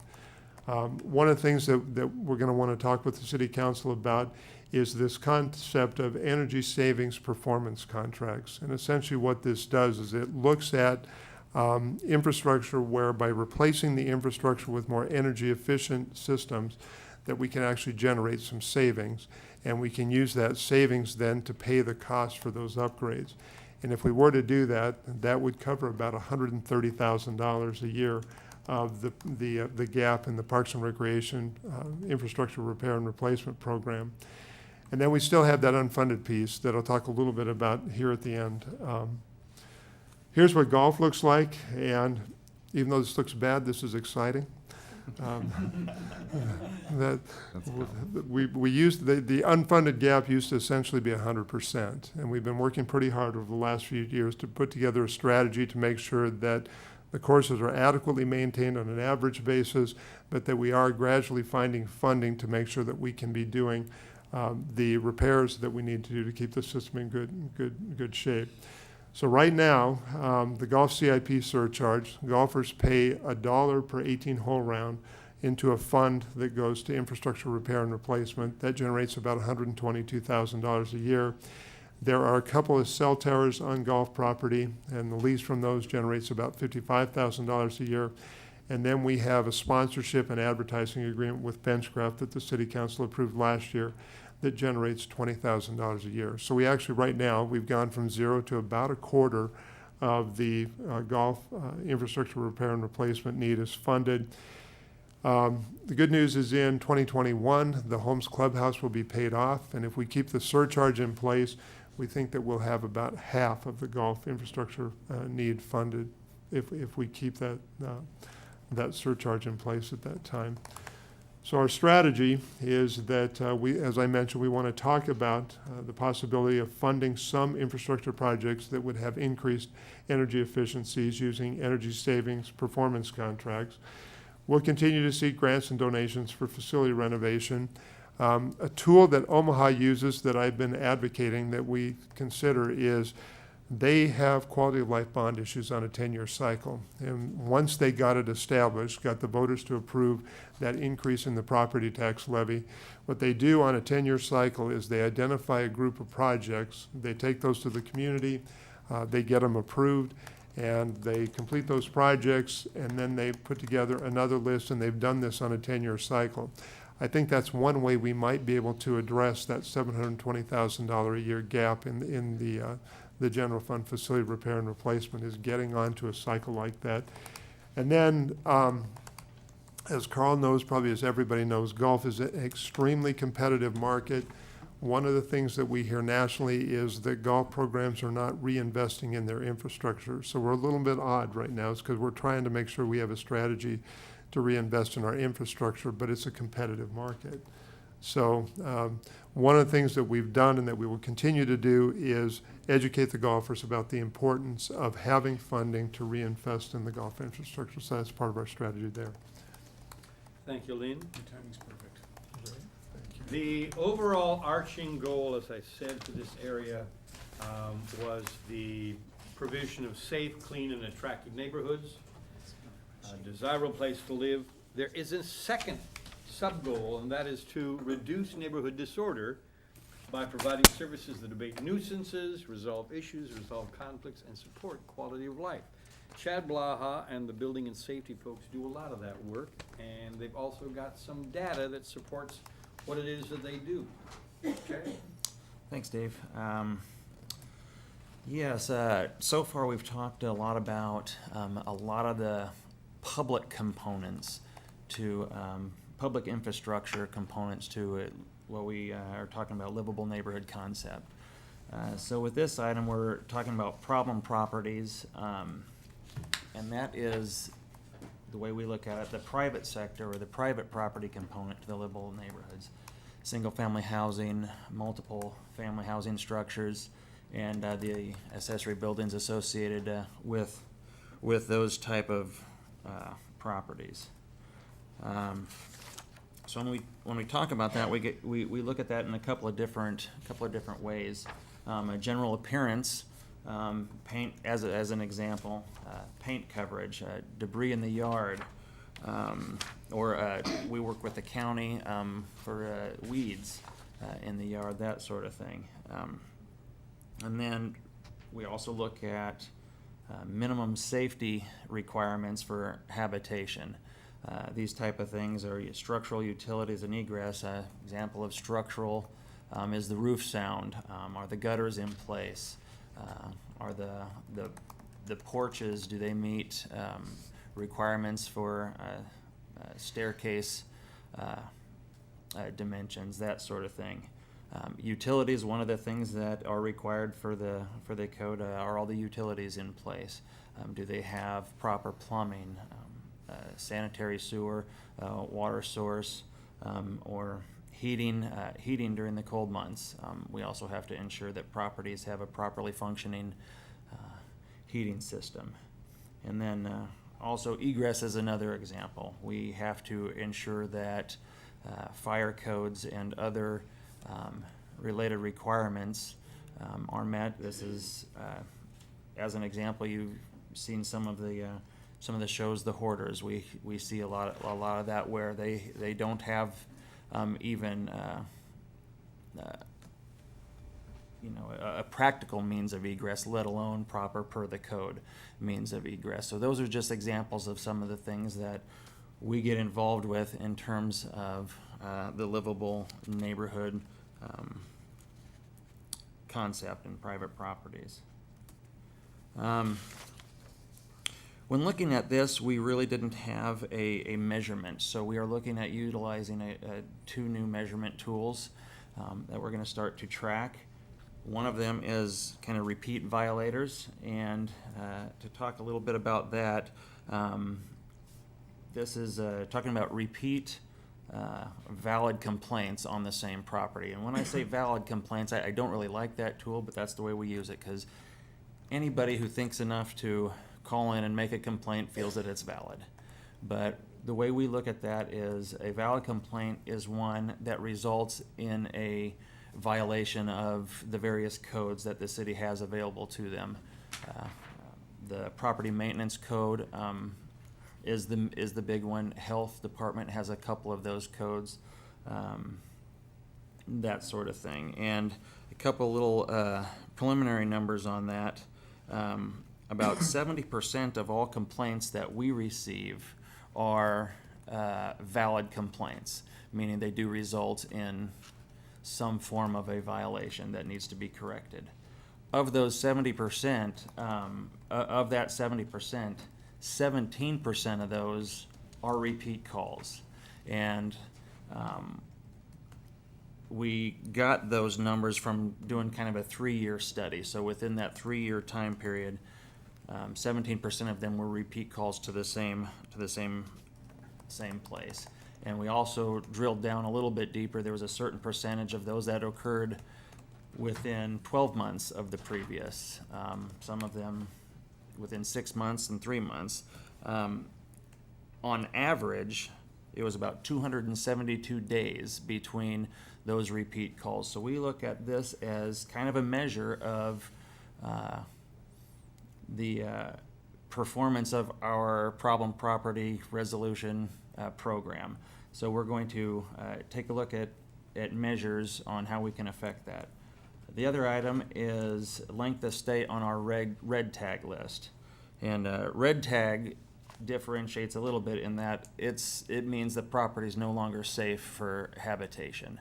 One of the things that we're going to want to talk with the City Council about is this concept of energy savings performance contracts. And essentially what this does is it looks at infrastructure where, by replacing the infrastructure with more energy efficient systems, that we can actually generate some savings. And we can use that savings then to pay the cost for those upgrades. And if we were to do that, that would cover about $130,000 a year of the gap in the Parks and Recreation infrastructure repair and replacement program. And then we still have that unfunded piece that I'll talk a little bit about here at the end. Here's what golf looks like, and even though this looks bad, this is exciting. We used the unfunded gap used to essentially be 100%, and we've been working pretty hard over the last few years to put together a strategy to make sure that the courses are adequately maintained on an average basis, but that we are gradually finding funding to make sure that we can be doing the repairs that we need to do to keep the system in good shape. So right now, the golf CIP surcharge, golfers pay $1 per 18-hole round into a fund that goes to infrastructure repair and replacement. That generates about $122,000 a year. There are a couple of cell towers on golf property, and the lease from those generates about $55,000 a year. And then we have a sponsorship and advertising agreement with Benchcraft that the City Council approved last year that generates $20,000 a year. So we actually, right now, we've gone from zero to about a quarter of the golf infrastructure repair and replacement need is funded. The good news is in 2021, the Holmes Clubhouse will be paid off, and if we keep the surcharge in place, we think that we'll have about half of the golf infrastructure need funded if we keep that surcharge in place at that time. So our strategy is that as I mentioned, we want to talk about the possibility of funding some infrastructure projects that would have increased energy efficiencies using energy savings performance contracts. We'll continue to seek grants and donations for facility renovation. A tool that Omaha uses that I've been advocating that we consider is they have quality of life bond issues on a 10-year cycle. And once they got it established, got the voters to approve that increase in the property tax levy, what they do on a 10-year cycle is they identify a group of projects, they take those to the community, they get them approved, and they complete those projects, and then they put together another list, and they've done this on a 10-year cycle. I think that's one way we might be able to address that $720,000 a year gap in the general fund facility repair and replacement, is getting onto a cycle like that. And then, as Carl knows, probably as everybody knows, golf is an extremely competitive market. One of the things that we hear nationally is that golf programs are not reinvesting in their infrastructure. So we're a little bit odd right now. It's because we're trying to make sure we have a strategy to reinvest in our infrastructure, but it's a competitive market. So one of the things that we've done and that we will continue to do is educate the golfers about the importance of having funding to reinvest in the golf infrastructure. So that's part of our strategy there. Thank you, Lynn. Your timing's perfect. The overall arching goal, as I said, for this area was the provision of safe, clean, and attractive neighborhoods, a desirable place to live. There is a second sub-goal, and that is to reduce neighborhood disorder by providing services that abate nuisances, resolve issues, resolve conflicts, and support quality of life. Chad Blaha and the building and safety folks do a lot of that work, and they've also got some data that supports what it is that they do. Okay. Thanks, Dave. Yes, so far we've talked a lot about a lot of the public components to public infrastructure components to what we are talking about, livable neighborhood concept. So with this item, we're talking about problem properties, and that is the way we look at it, the private sector or the private property component to the livable neighborhoods. Single-family housing, multiple family housing structures, and the accessory buildings associated with those type of properties. So when we talk about that, we look at that in a couple of different ways. A general appearance, paint as an example, paint coverage, debris in the yard, or we work with the county for weeds in the yard, that sort of thing. And then we also look at minimum safety requirements for habitation. These type of things are structural utilities and egress. Example of structural is the roof sound. Are the gutters in place? Are the porches, do they meet requirements for staircase dimensions, that sort of thing. Utilities, one of the things that are required for the code, are all the utilities in place? Do they have proper plumbing, sanitary sewer, water source, or heating during the cold months? We also have to ensure that properties have a properly functioning heating system. And then also egress is another example. We have to ensure that fire codes and other related requirements are met. This is as an example, you've seen some of the shows, The Hoarders. We see a lot of that where they don't have even a practical means of egress, let alone proper per the code means of egress. So those are just examples of some of the things that we get involved with in terms of the livable neighborhood concept in private properties. When looking at this, we really didn't have a measurement, so we are looking at utilizing two new measurement tools that we're going to start to track. One of them is kind of repeat violators, and to talk a little bit about that, this is talking about repeat valid complaints on the same property. And when I say valid complaints, I don't really like that tool, but that's the way we use it, because anybody who thinks enough to call in and make a complaint feels that it's valid. But the way we look at that is a valid complaint is one that results in a violation of the various codes that the city has available to them. The property maintenance code is the big one. Health department has a couple of those codes, that sort of thing. And a couple little preliminary numbers on that. About 70% of all complaints that we receive are valid complaints, meaning they do result in some form of a violation that needs to be corrected. Of those 70%, of that 70%, 17% of those are repeat calls. And we got those numbers from doing kind of a 3-year study. So within that 3-year time period, 17% of them were repeat calls to the same place. And we also drilled down a little bit deeper. There was a certain percentage of those that occurred within 12 months of the previous. Some of them within 6 months and 3 months. On average, it was about 272 days between those repeat calls. So we look at this as kind of a measure of the performance of our problem property resolution program. So we're going to take a look at measures on how we can affect that. The other item is length of stay on our red tag list. And red tag differentiates a little bit in that it means the property is no longer safe for habitation,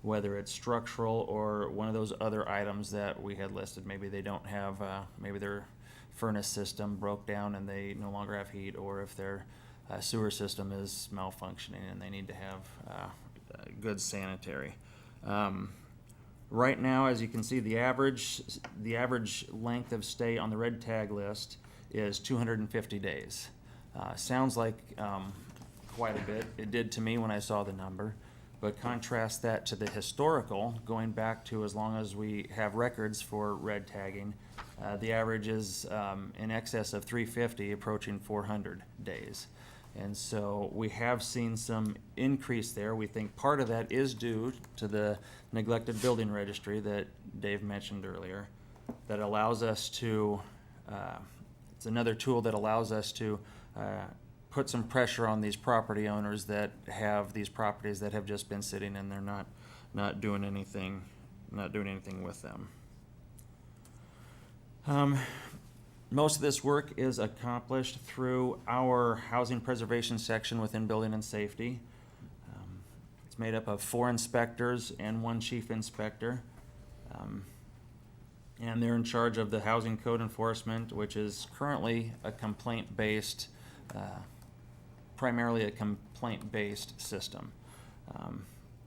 whether it's structural or one of those other items that we had listed. Maybe they don't have, maybe their furnace system broke down and they no longer have heat, or if their sewer system is malfunctioning and they need to have good sanitary. Right now, as you can see, the average length of stay on the red tag list is 250 days. Sounds like quite a bit. It did to me when I saw the number. But contrast that to the historical, going back to as long as we have records for red tagging, the average is in excess of 350, approaching 400 days. And so we have seen some increase there. We think part of that is due to the neglected building registry that Dave mentioned earlier, that allows us to, it's another tool that allows us to put some pressure on these property owners that have these properties that have just been sitting and they're not doing anything with them. Most of this work is accomplished through our housing preservation section within building and safety. It's made up of 4 inspectors and 1 chief inspector. And they're in charge of the housing code enforcement, which is currently a complaint-based, primarily a complaint-based system.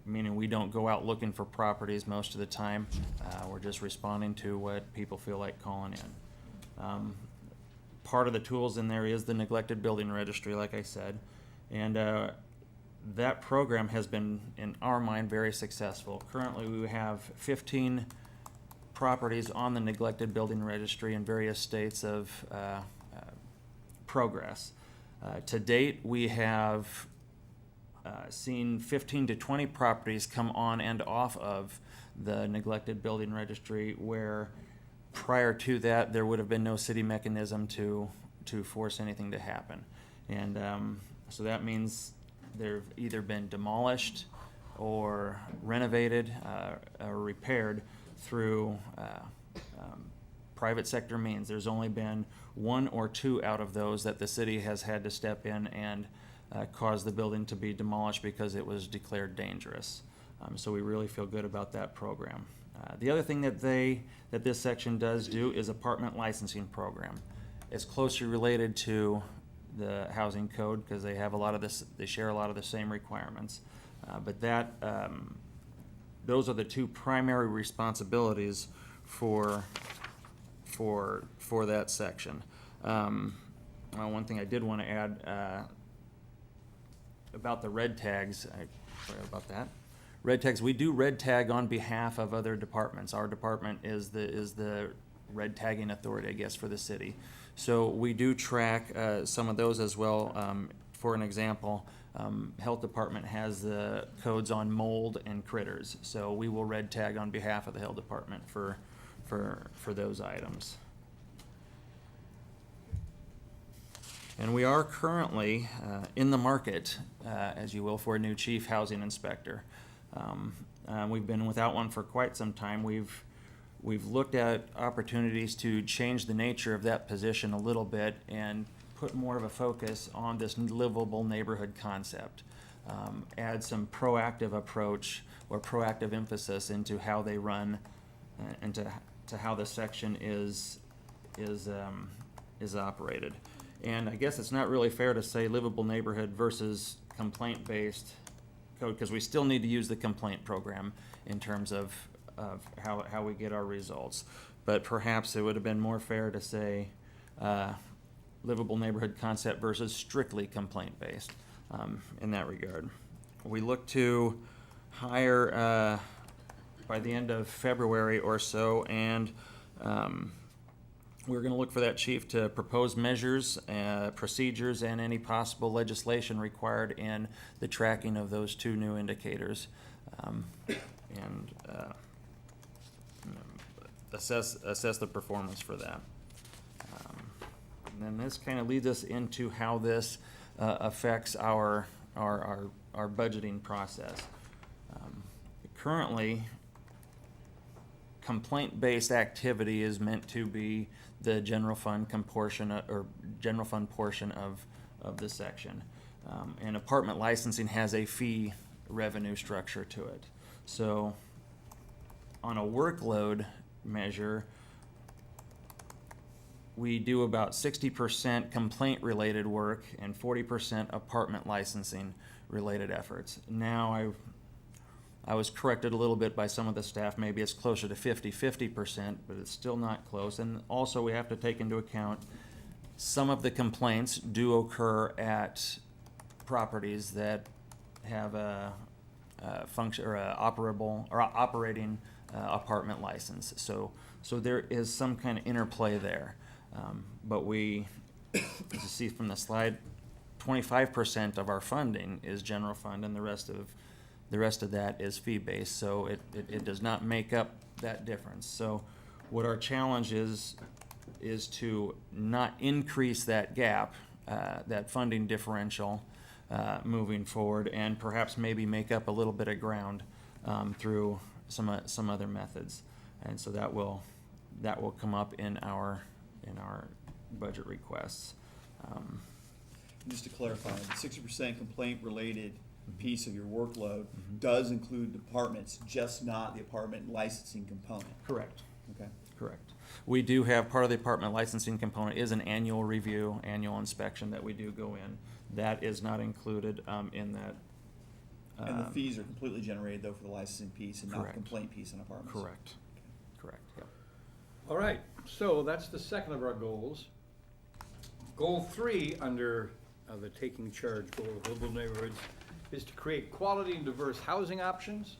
Meaning we don't go out looking for properties most of the time. We're just responding to what people feel like calling in. Part of the tools in there is the neglected building registry, like I said, and that program has been, in our mind, very successful. Currently, we have 15 properties on the neglected building registry in various states of progress. To date, we have seen 15 to 20 properties come on and off of the neglected building registry where Prior to that, there would have been no city mechanism to force anything to happen. And so that means they've either been demolished or renovated or repaired through private sector means. There's only been 1 or 2 out of those that the city has had to step in and cause the building to be demolished because it was declared dangerous. So we really feel good about that program. The other thing that this section does do is apartment licensing program. It's closely related to the housing code because they have a lot of this. They share a lot of the same requirements, but those are the 2 primary responsibilities for that section. One thing I did want to add about the red tags. Sorry about that. Red tags. We do red tag on behalf of other departments. Our department is the red tagging authority, I guess, for the city. So we do track some of those as well. For an example, health department has the codes on mold and critters. So we will red tag on behalf of the health department for those items. And we are currently in the market, as you will, for a new chief housing inspector. We've been without one for quite some time. We've looked at opportunities to change the nature of that position a little bit and put more of a focus on this livable neighborhood concept. Add some proactive approach or proactive emphasis into how they run and to how the section is operated. And I guess it's not really fair to say livable neighborhood versus complaint-based code, because we still need to use the complaint program in terms of how we get our results. But perhaps it would have been more fair to say livable neighborhood concept versus strictly complaint-based in that regard. We look to hire by the end of February or so, and we're going to look for that chief to propose measures, procedures, and any possible legislation required in the tracking of those 2 new indicators, and assess the performance for that. And then this kind of leads us into how this affects our budgeting process. Currently, complaint-based activity is meant to be the general fund portion of this section. And apartment licensing has a fee revenue structure to it. So on a workload measure, we do about 60% complaint-related work and 40% apartment licensing-related efforts. Now I was corrected a little bit by some of the staff. Maybe it's closer to 50%, but it's still not close. And also we have to take into account some of the complaints do occur at properties that have a function or a operable or operating apartment license. So there is some kind of interplay there. But we, as you see from the slide, 25% of our funding is general fund, and the rest of that is fee-based, so it does not make up that difference. So what our challenge is to not increase that gap, that funding differential moving forward, and perhaps maybe make up a little bit of ground through some other methods. And so that will come up in our budget requests. Just to clarify, the 60% complaint-related piece of your workload does include departments, just not the apartment licensing component. Correct. Okay. Correct. We do have part of the apartment licensing component is an annual review, annual inspection that we do go in. That is not included in that. And the fees are completely generated though for the licensing piece and not the Correct. complaint piece in apartments. Correct. Correct. Yep. All right, so that's the second of our goals. Goal 3 under the taking charge goal of livable neighborhoods is to create quality and diverse housing options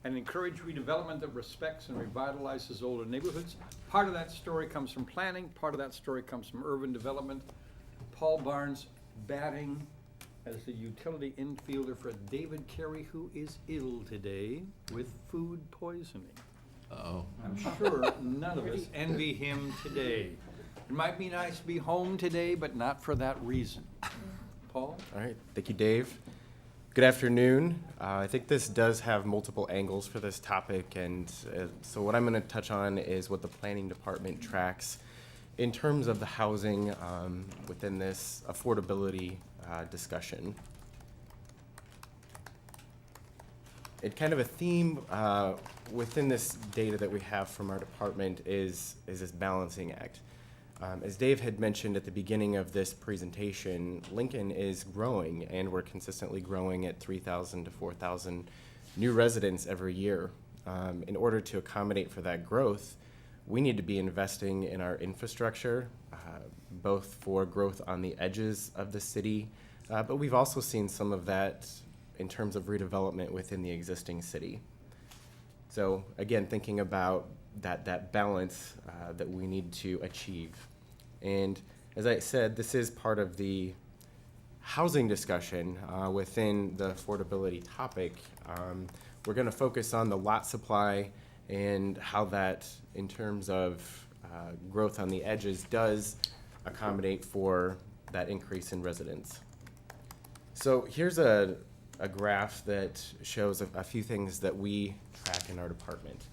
and encourage redevelopment that respects and revitalizes older neighborhoods. Part of that story comes from planning, part of that story comes from urban development. Paul Barnes batting as the utility infielder for David Carey, who is ill today with food poisoning. I'm sure none of us envy him today. It might be nice to be home today, but not for that reason. Paul? All right, thank you, Dave. Good afternoon. I think this does have multiple angles for this topic, and so what I'm going to touch on is what the planning department tracks in terms of the housing within this affordability discussion. And kind of a theme within this data that we have from our department is this balancing act. As Dave had mentioned at the beginning of this presentation, Lincoln is growing, and we're consistently growing at 3,000 to 4,000 new residents every year. In order to accommodate for that growth, we need to be investing in our infrastructure, both for growth on the edges of the city, but we've also seen some of that in terms of redevelopment within the existing city. So again, thinking about that balance that we need to achieve. And as I said, this is part of the housing discussion within the affordability topic. We're going to focus on the lot supply and how that, in terms of growth on the edges, does accommodate for that increase in residents. So here's a graph that shows a few things that we track in our department.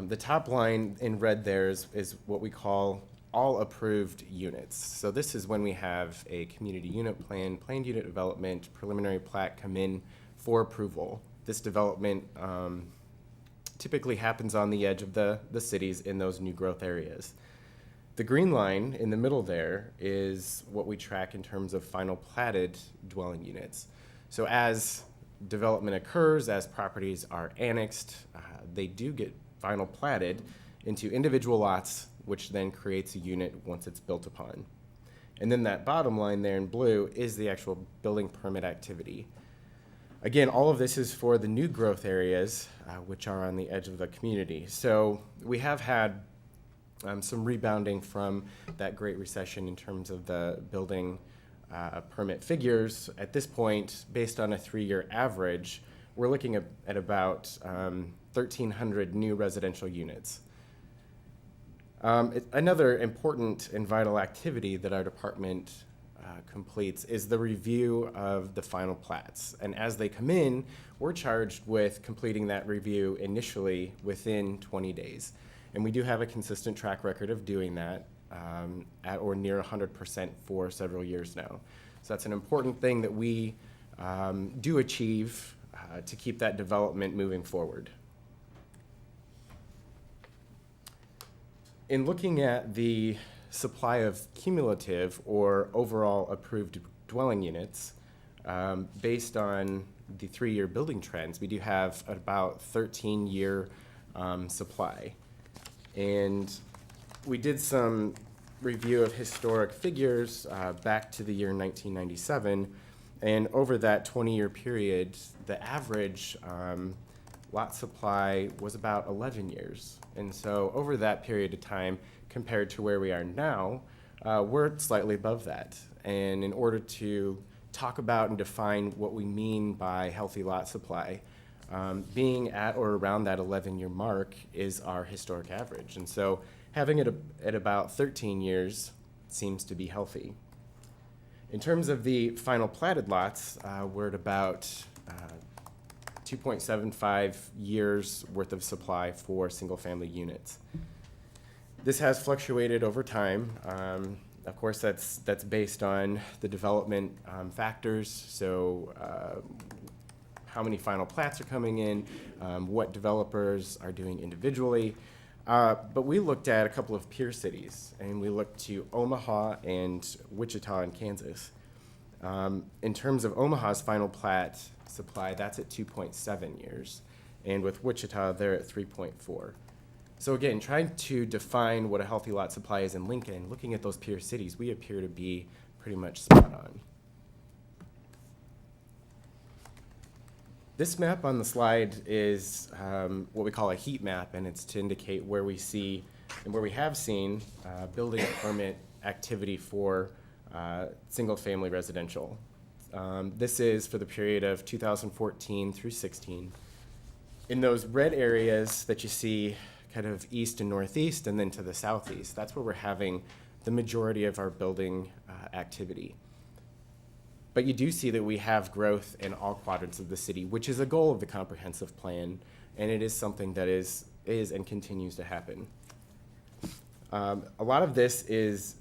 The top line in red there is what we call all approved units. So this is when we have a community unit plan, planned unit development, preliminary plat come in for approval. This development typically happens on the edge of the cities in those new growth areas. The green line in the middle there is what we track in terms of final platted dwelling units. So as development occurs, as properties are annexed, they do get final platted into individual lots, which then creates a unit once it's built upon. And then that bottom line there in blue is the actual building permit activity. Again, all of this is for the new growth areas, which are on the edge of the community. So we have had some rebounding from that Great Recession in terms of the building permit figures. At this point, based on a 3-year average, we're looking at about 1,300 new residential units. Another important and vital activity that our department completes is the review of the final plats. And as they come in, we're charged with completing that review initially within 20 days. And we do have a consistent track record of doing that at or near 100% for several years now. So that's an important thing that we do achieve to keep that development moving forward. In looking at the supply of cumulative or overall approved dwelling units, based on the 3-year building trends, we do have about 13-year supply. And we did some review of historic figures back to the year 1997, and over that 20-year period, the average lot supply was about 11 years. And so over that period of time, compared to where we are now, we're slightly above that. And in order to talk about and define what we mean by healthy lot supply, being at or around that 11-year mark is our historic average. And so having it at about 13 years seems to be healthy. In terms of the final platted lots, we're at about 2.75 years worth of supply for single-family units. This has fluctuated over time. Of course, that's based on the development factors. So how many final plats are coming in, what developers are doing individually. But we looked at a couple of peer cities, and we looked to Omaha and Wichita in Kansas. In terms of Omaha's final plat supply, that's at 2.7 years. And with Wichita, they're at 3.4. So again, trying to define what a healthy lot supply is in Lincoln, looking at those peer cities, we appear to be pretty much spot on. This map on the slide is what we call a heat map, and it's to indicate where we see and where we have seen building permit activity for single-family residential. This is for the period of 2014 through 16. In those red areas that you see kind of east and northeast and then to the southeast, that's where we're having the majority of our building activity. But you do see that we have growth in all quadrants of the city, which is a goal of the comprehensive plan, and it is something that is and continues to happen. A lot of this is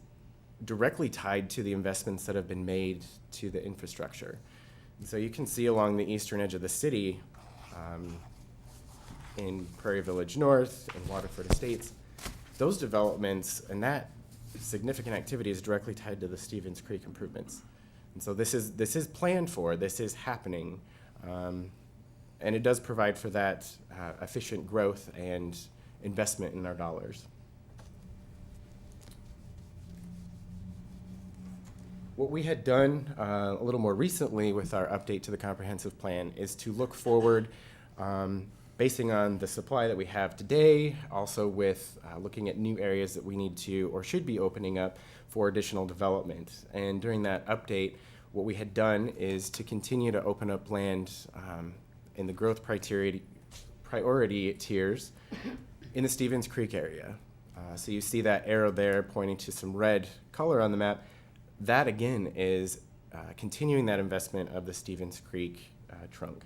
directly tied to the investments that have been made to the infrastructure. And so you can see along the eastern edge of the city, in Prairie Village North and Waterford Estates, those developments and that significant activity is directly tied to the Stevens Creek improvements. And so this is planned for, this is happening, and it does provide for that efficient growth and investment in our dollars. What we had done a little more recently with our update to the comprehensive plan is to look forward, basing on the supply that we have today, also with looking at new areas that we need to or should be opening up for additional development. And during that update, what we had done is to continue to open up land in the growth priority tiers in the Stevens Creek area. So you see that arrow there pointing to some red color on the map. That again is continuing that investment of the Stevens Creek trunk.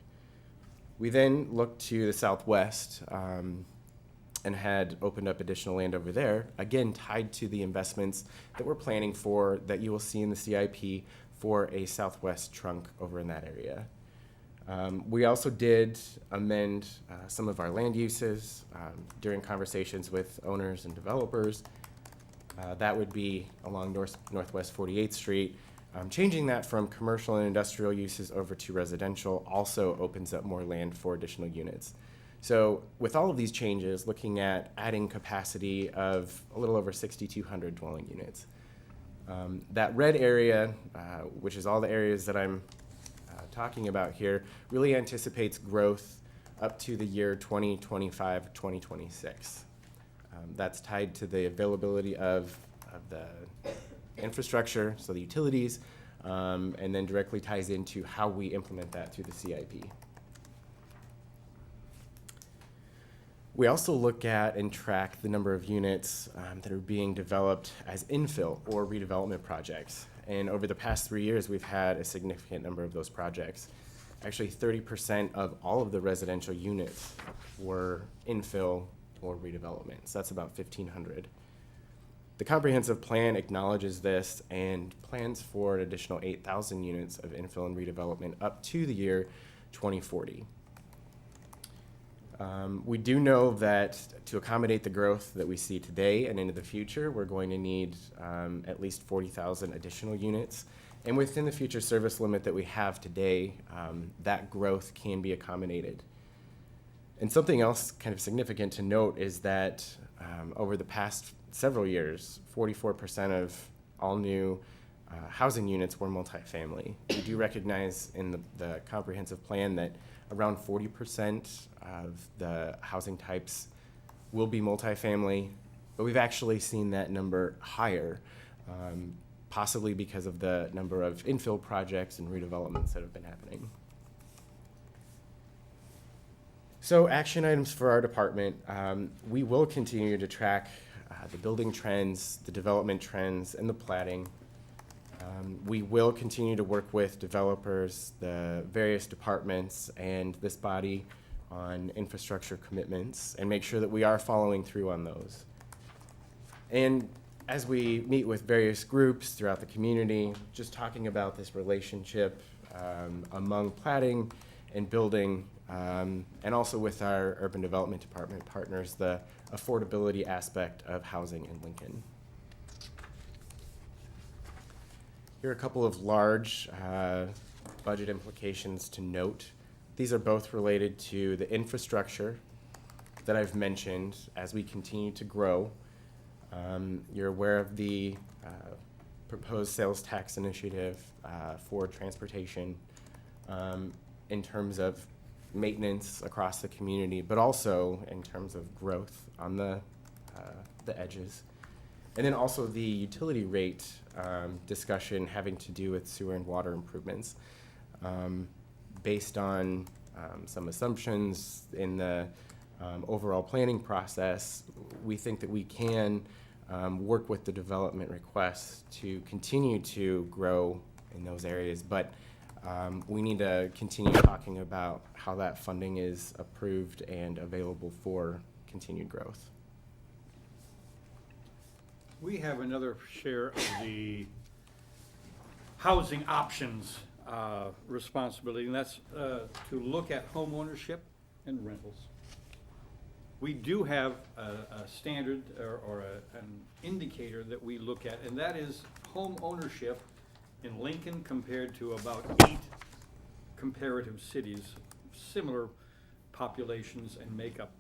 We then looked to the southwest and had opened up additional land over there, again tied to the investments that we're planning for that you will see in the CIP for a southwest trunk over in that area. We also did amend some of our land uses during conversations with owners and developers. That would be along Northwest 48th Street. Changing that from commercial and industrial uses over to residential also opens up more land for additional units. So with all of these changes, looking at adding capacity of a little over 6,200 dwelling units. That red area, which is all the areas that I'm talking about here, really anticipates growth up to the year 2025, 2026. That's tied to the availability of the infrastructure, so the utilities, and then directly ties into how we implement that through the CIP. We also look at and track the number of units that are being developed as infill or redevelopment projects. And over the past 3 years, we've had a significant number of those projects. Actually, 30% of all of the residential units were infill or redevelopment. So that's about 1,500. The comprehensive plan acknowledges this and plans for an additional 8,000 units of infill and redevelopment up to the year 2040. We do know that to accommodate the growth that we see today and into the future, we're going to need at least 40,000 additional units. And within the future service limit that we have today, that growth can be accommodated. And something else kind of significant to note is that over the past several years, 44% of all new housing units were multifamily. We do recognize in the comprehensive plan that around 40% of the housing types will be multifamily, but we've actually seen that number higher, possibly because of the number of infill projects and redevelopments that have been happening. So action items for our department, we will continue to track the building trends, the development trends, and the platting. We will continue to work with developers, the various departments, and this body on infrastructure commitments and make sure that we are following through on those. And as we meet with various groups throughout the community, just talking about this relationship among platting and building, and also with our urban development department partners, the affordability aspect of housing in Lincoln. Here are a couple of large budget implications to note. These are both related to the infrastructure that I've mentioned as we continue to grow. You're aware of the proposed sales tax initiative for transportation in terms of maintenance across the community, but also in terms of growth on the edges. And then also the utility rate discussion having to do with sewer and water improvements based on some assumptions in the overall planning process, we think that we can work with the development requests to continue to grow in those areas, but we need to continue talking about how that funding is approved and available for continued growth. We have another share of the housing options responsibility, and that's to look at home ownership and rentals. We do have a standard or an indicator that we look at, and that is home ownership in Lincoln compared to about 8 comparative cities, similar populations and makeup.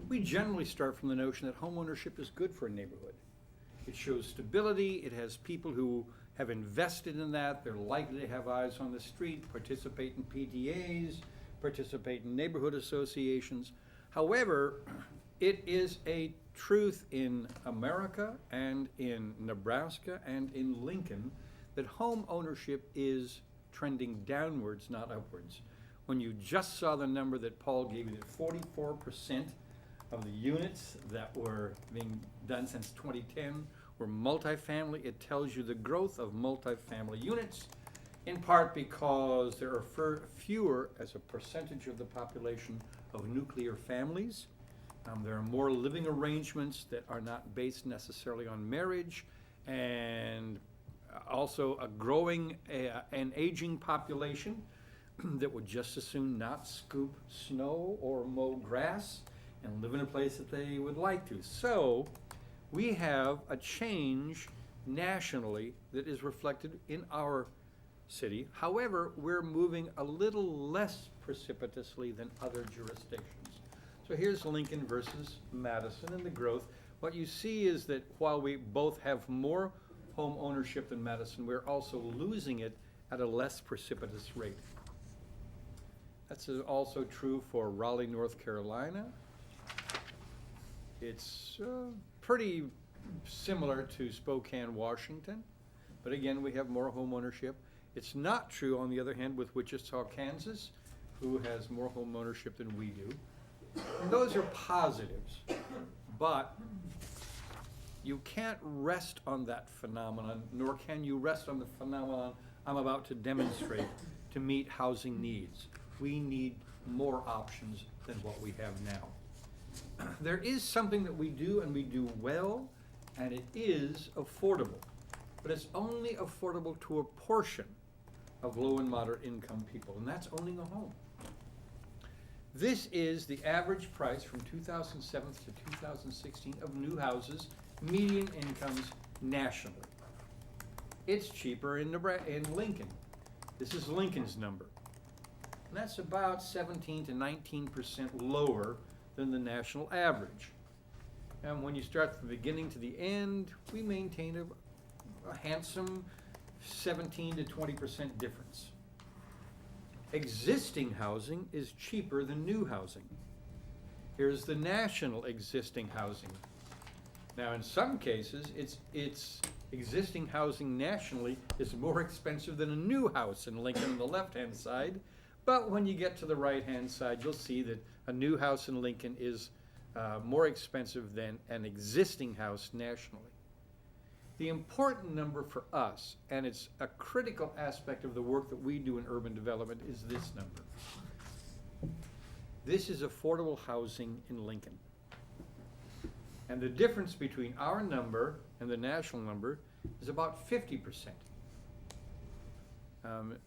We generally start from the notion that home ownership is good for a neighborhood. It shows stability, it has people who have invested in that, they're likely to have eyes on the street, participate in PTAs, participate in neighborhood associations. However, it is a truth in America and in Nebraska and in Lincoln that home ownership is trending downwards, not upwards. When you just saw the number that Paul gave you, that 44% of the units that were being done since 2010 were multifamily, it tells you the growth of multifamily units, in part because there are fewer as a percentage of the population of nuclear families. There are more living arrangements that are not based necessarily on marriage, and also a growing and aging population that would just as soon not scoop snow or mow grass and live in a place that they would like to. So we have a change nationally that is reflected in our city. However, we're moving a little less precipitously than other jurisdictions. So here's Lincoln versus Madison and the growth. What you see is that while we both have more home ownership than Madison, we're also losing it at a less precipitous rate. That's also true for Raleigh, North Carolina. It's pretty similar to Spokane, Washington, but again, we have more home ownership. It's not true, on the other hand, with Wichita, Kansas, who has more home ownership than we do. And those are positives, but you can't rest on that phenomenon, nor can you rest on the phenomenon I'm about to demonstrate to meet housing needs. We need more options than what we have now. There is something that we do and we do well, and it is affordable, but it's only affordable to a portion of low and moderate income people, and that's owning a home. This is the average price from 2007 to 2016 of new houses, median incomes nationally. It's cheaper in Lincoln. This is Lincoln's number. And that's about 17 to 19% lower than the national average. And when you start from the beginning to the end, we maintain a handsome 17 to 20% difference. Existing housing is cheaper than new housing. Here's the national existing housing. Now, in some cases, it's existing housing nationally is more expensive than a new house in Lincoln on the left-hand side. But when you get to the right-hand side, you'll see that a new house in Lincoln is more expensive than an existing house nationally. The important number for us, and it's a critical aspect of the work that we do in urban development, is this number. This is affordable housing in Lincoln. And the difference between our number and the national number is about 50%.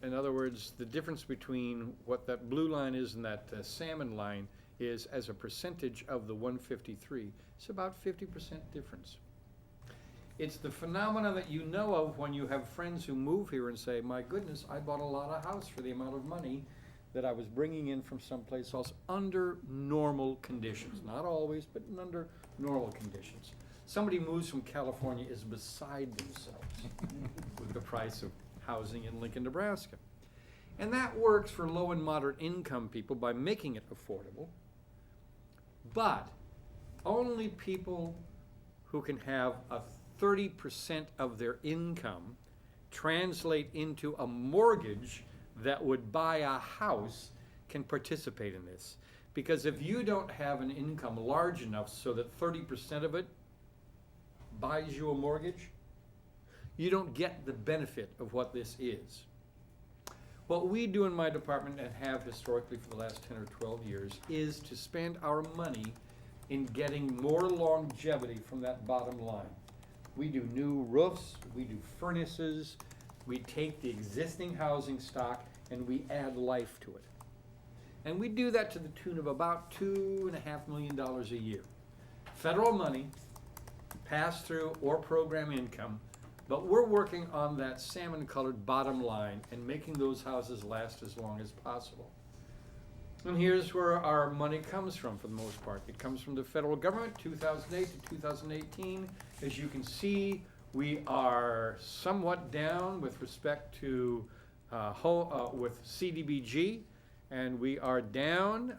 In other words, the difference between what that blue line is and that salmon line is as a percentage of the 153. It's about 50% difference. It's the phenomena that you know of when you have friends who move here and say, my goodness, I bought a lot of house for the amount of money that I was bringing in from someplace else under normal conditions. Not always, but under normal conditions. Somebody moves from California is beside themselves with the price of housing in Lincoln, Nebraska. And that works for low and moderate income people by making it affordable. But only people who can have a 30% of their income translate into a mortgage that would buy a house can participate in this. Because if you don't have an income large enough so that 30% of it buys you a mortgage, you don't get the benefit of what this is. What we do in my department, and have historically for the last 10 or 12 years, is to spend our money in getting more longevity from that bottom line. We do new roofs, we do furnaces, we take the existing housing stock and we add life to it. And we do that to the tune of about $2.5 million a year. Federal money, pass-through or program income, but we're working on that salmon-colored bottom line and making those houses last as long as possible. And here's where our money comes from for the most part. It comes from the federal government, 2008 to 2018. As you can see, we are somewhat down with respect to with CDBG, and we are down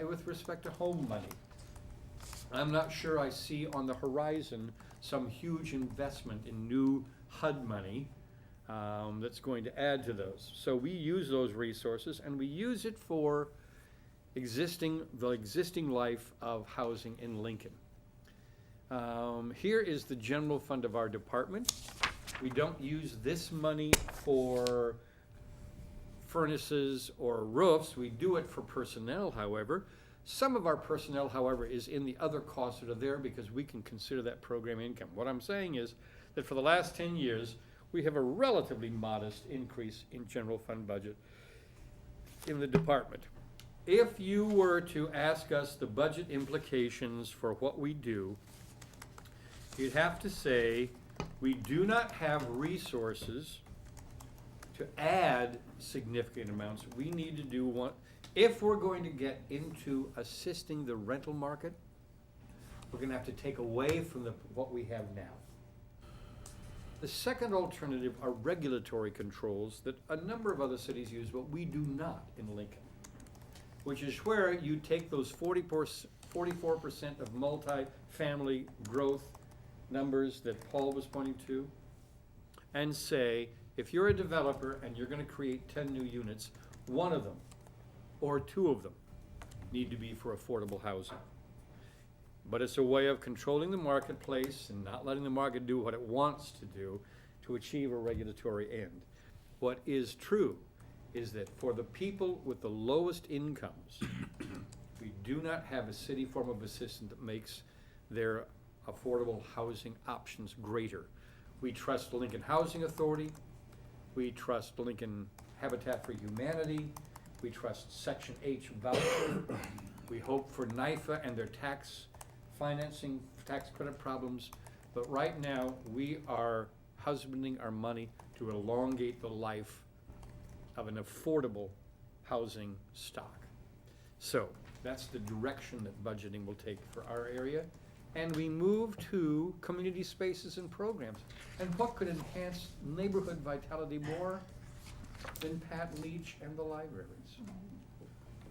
with respect to home money. I'm not sure I see on the horizon some huge investment in new HUD money that's going to add to those. So we use those resources, and we use it for the existing life of housing in Lincoln. Here is the general fund of our department. We don't use this money for furnaces or roofs. We do it for personnel, however. Some of our personnel, however, is in the other costs that are there because we can consider that program income. What I'm saying is that for the last 10 years, we have a relatively modest increase in general fund budget in the department. If you were to ask us the budget implications for what we do, you'd have to say we do not have resources to add significant amounts. We need to do one. If we're going to get into assisting the rental market, we're going to have to take away from what we have now. The second alternative are regulatory controls that a number of other cities use, but we do not in Lincoln, which is where you take those 44% of multifamily growth numbers that Paul was pointing to and say, if you're a developer and you're going to create 10 new units, one of them or two of them need to be for affordable housing. But it's a way of controlling the marketplace and not letting the market do what it wants to do to achieve a regulatory end. What is true is that for the people with the lowest incomes, we do not have a city form of assistance that makes their affordable housing options greater. We trust the Lincoln Housing Authority. We trust the Lincoln Habitat for Humanity. We trust Section H voucher. We hope for NIFA and their tax financing, tax credit problems. But right now, we are husbanding our money to elongate the life of an affordable housing stock. So that's the direction that budgeting will take for our area. And we move to community spaces and programs. And what could enhance neighborhood vitality more than Pat Leach and the libraries?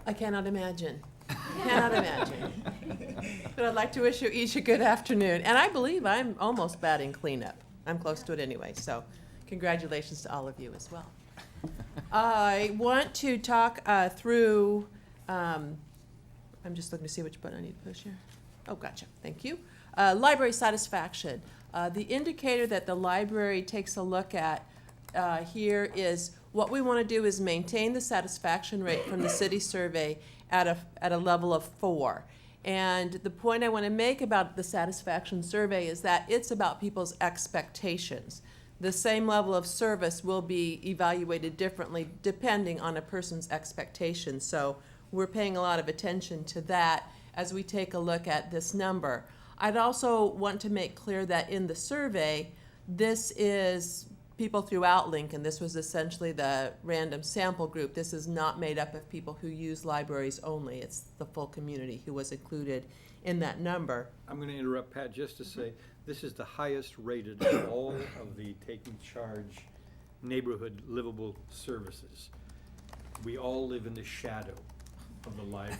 I cannot imagine. Cannot imagine. But I'd like to wish you each a good afternoon. And I believe I'm almost batting cleanup. I'm close to it anyway, so congratulations to all of you as well. I want to talk through, I'm just looking to see which button I need to push here. Oh, gotcha, thank you. Library satisfaction. The indicator that the library takes a look at here is what we want to do is maintain the satisfaction rate from the city survey at a level of 4. And the point I want to make about the satisfaction survey is that it's about people's expectations. The same level of service will be evaluated differently depending on a person's expectations. So we're paying a lot of attention to that as we take a look at this number. I'd also want to make clear that in the survey, this is people throughout Lincoln. This was essentially the random sample group. This is not made up of people who use libraries only. It's the full community who was included in that number. I'm going to interrupt Pat just to say this is the highest rated of all of the taking charge neighborhood livable services. We all live in the shadow of the libraries.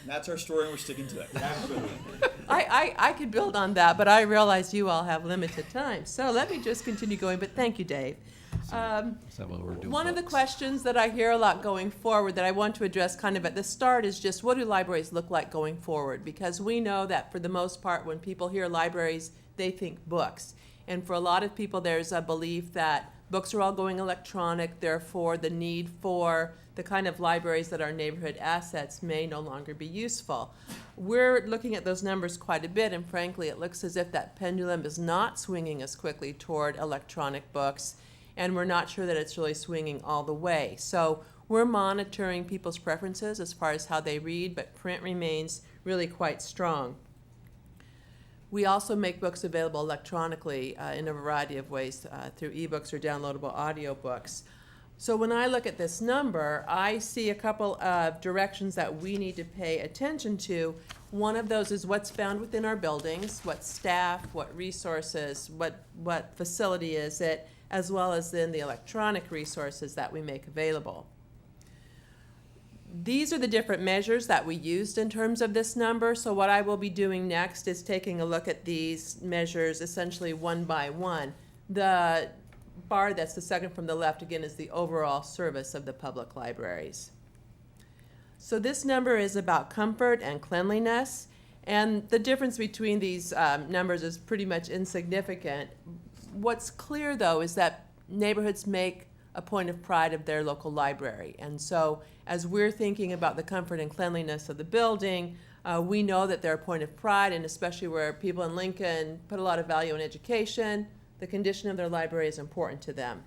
That's our story, and we're sticking to it. Absolutely. I could build on that, but I realize you all have limited time. So let me just continue going, but thank you, Dave. One of the questions that I hear a lot going forward that I want to address kind of at the start is just what do libraries look like going forward? Because we know that for the most part, when people hear libraries, they think books. And for a lot of people, there's a belief that books are all going electronic, therefore the need for the kind of libraries that are neighborhood assets may no longer be useful. We're looking at those numbers quite a bit, and frankly, it looks as if that pendulum is not swinging as quickly toward electronic books, and we're not sure that it's really swinging all the way. So we're monitoring people's preferences as far as how they read, but print remains really quite strong. We also make books available electronically in a variety of ways through ebooks or downloadable audiobooks. So when I look at this number, I see a couple of directions that we need to pay attention to. One of those is what's found within our buildings, what staff, what resources, what facility is it, as well as then the electronic resources that we make available. These are the different measures that we used in terms of this number. So what I will be doing next is taking a look at these measures essentially one by one. The bar that's the second from the left, again, is the overall service of the public libraries. So this number is about comfort and cleanliness, and the difference between these numbers is pretty much insignificant. What's clear, though, is that neighborhoods make a point of pride of their local library. And so as we're thinking about the comfort and cleanliness of the building, we know that they're a point of pride, and especially where people in Lincoln put a lot of value in education, the condition of their library is important to them.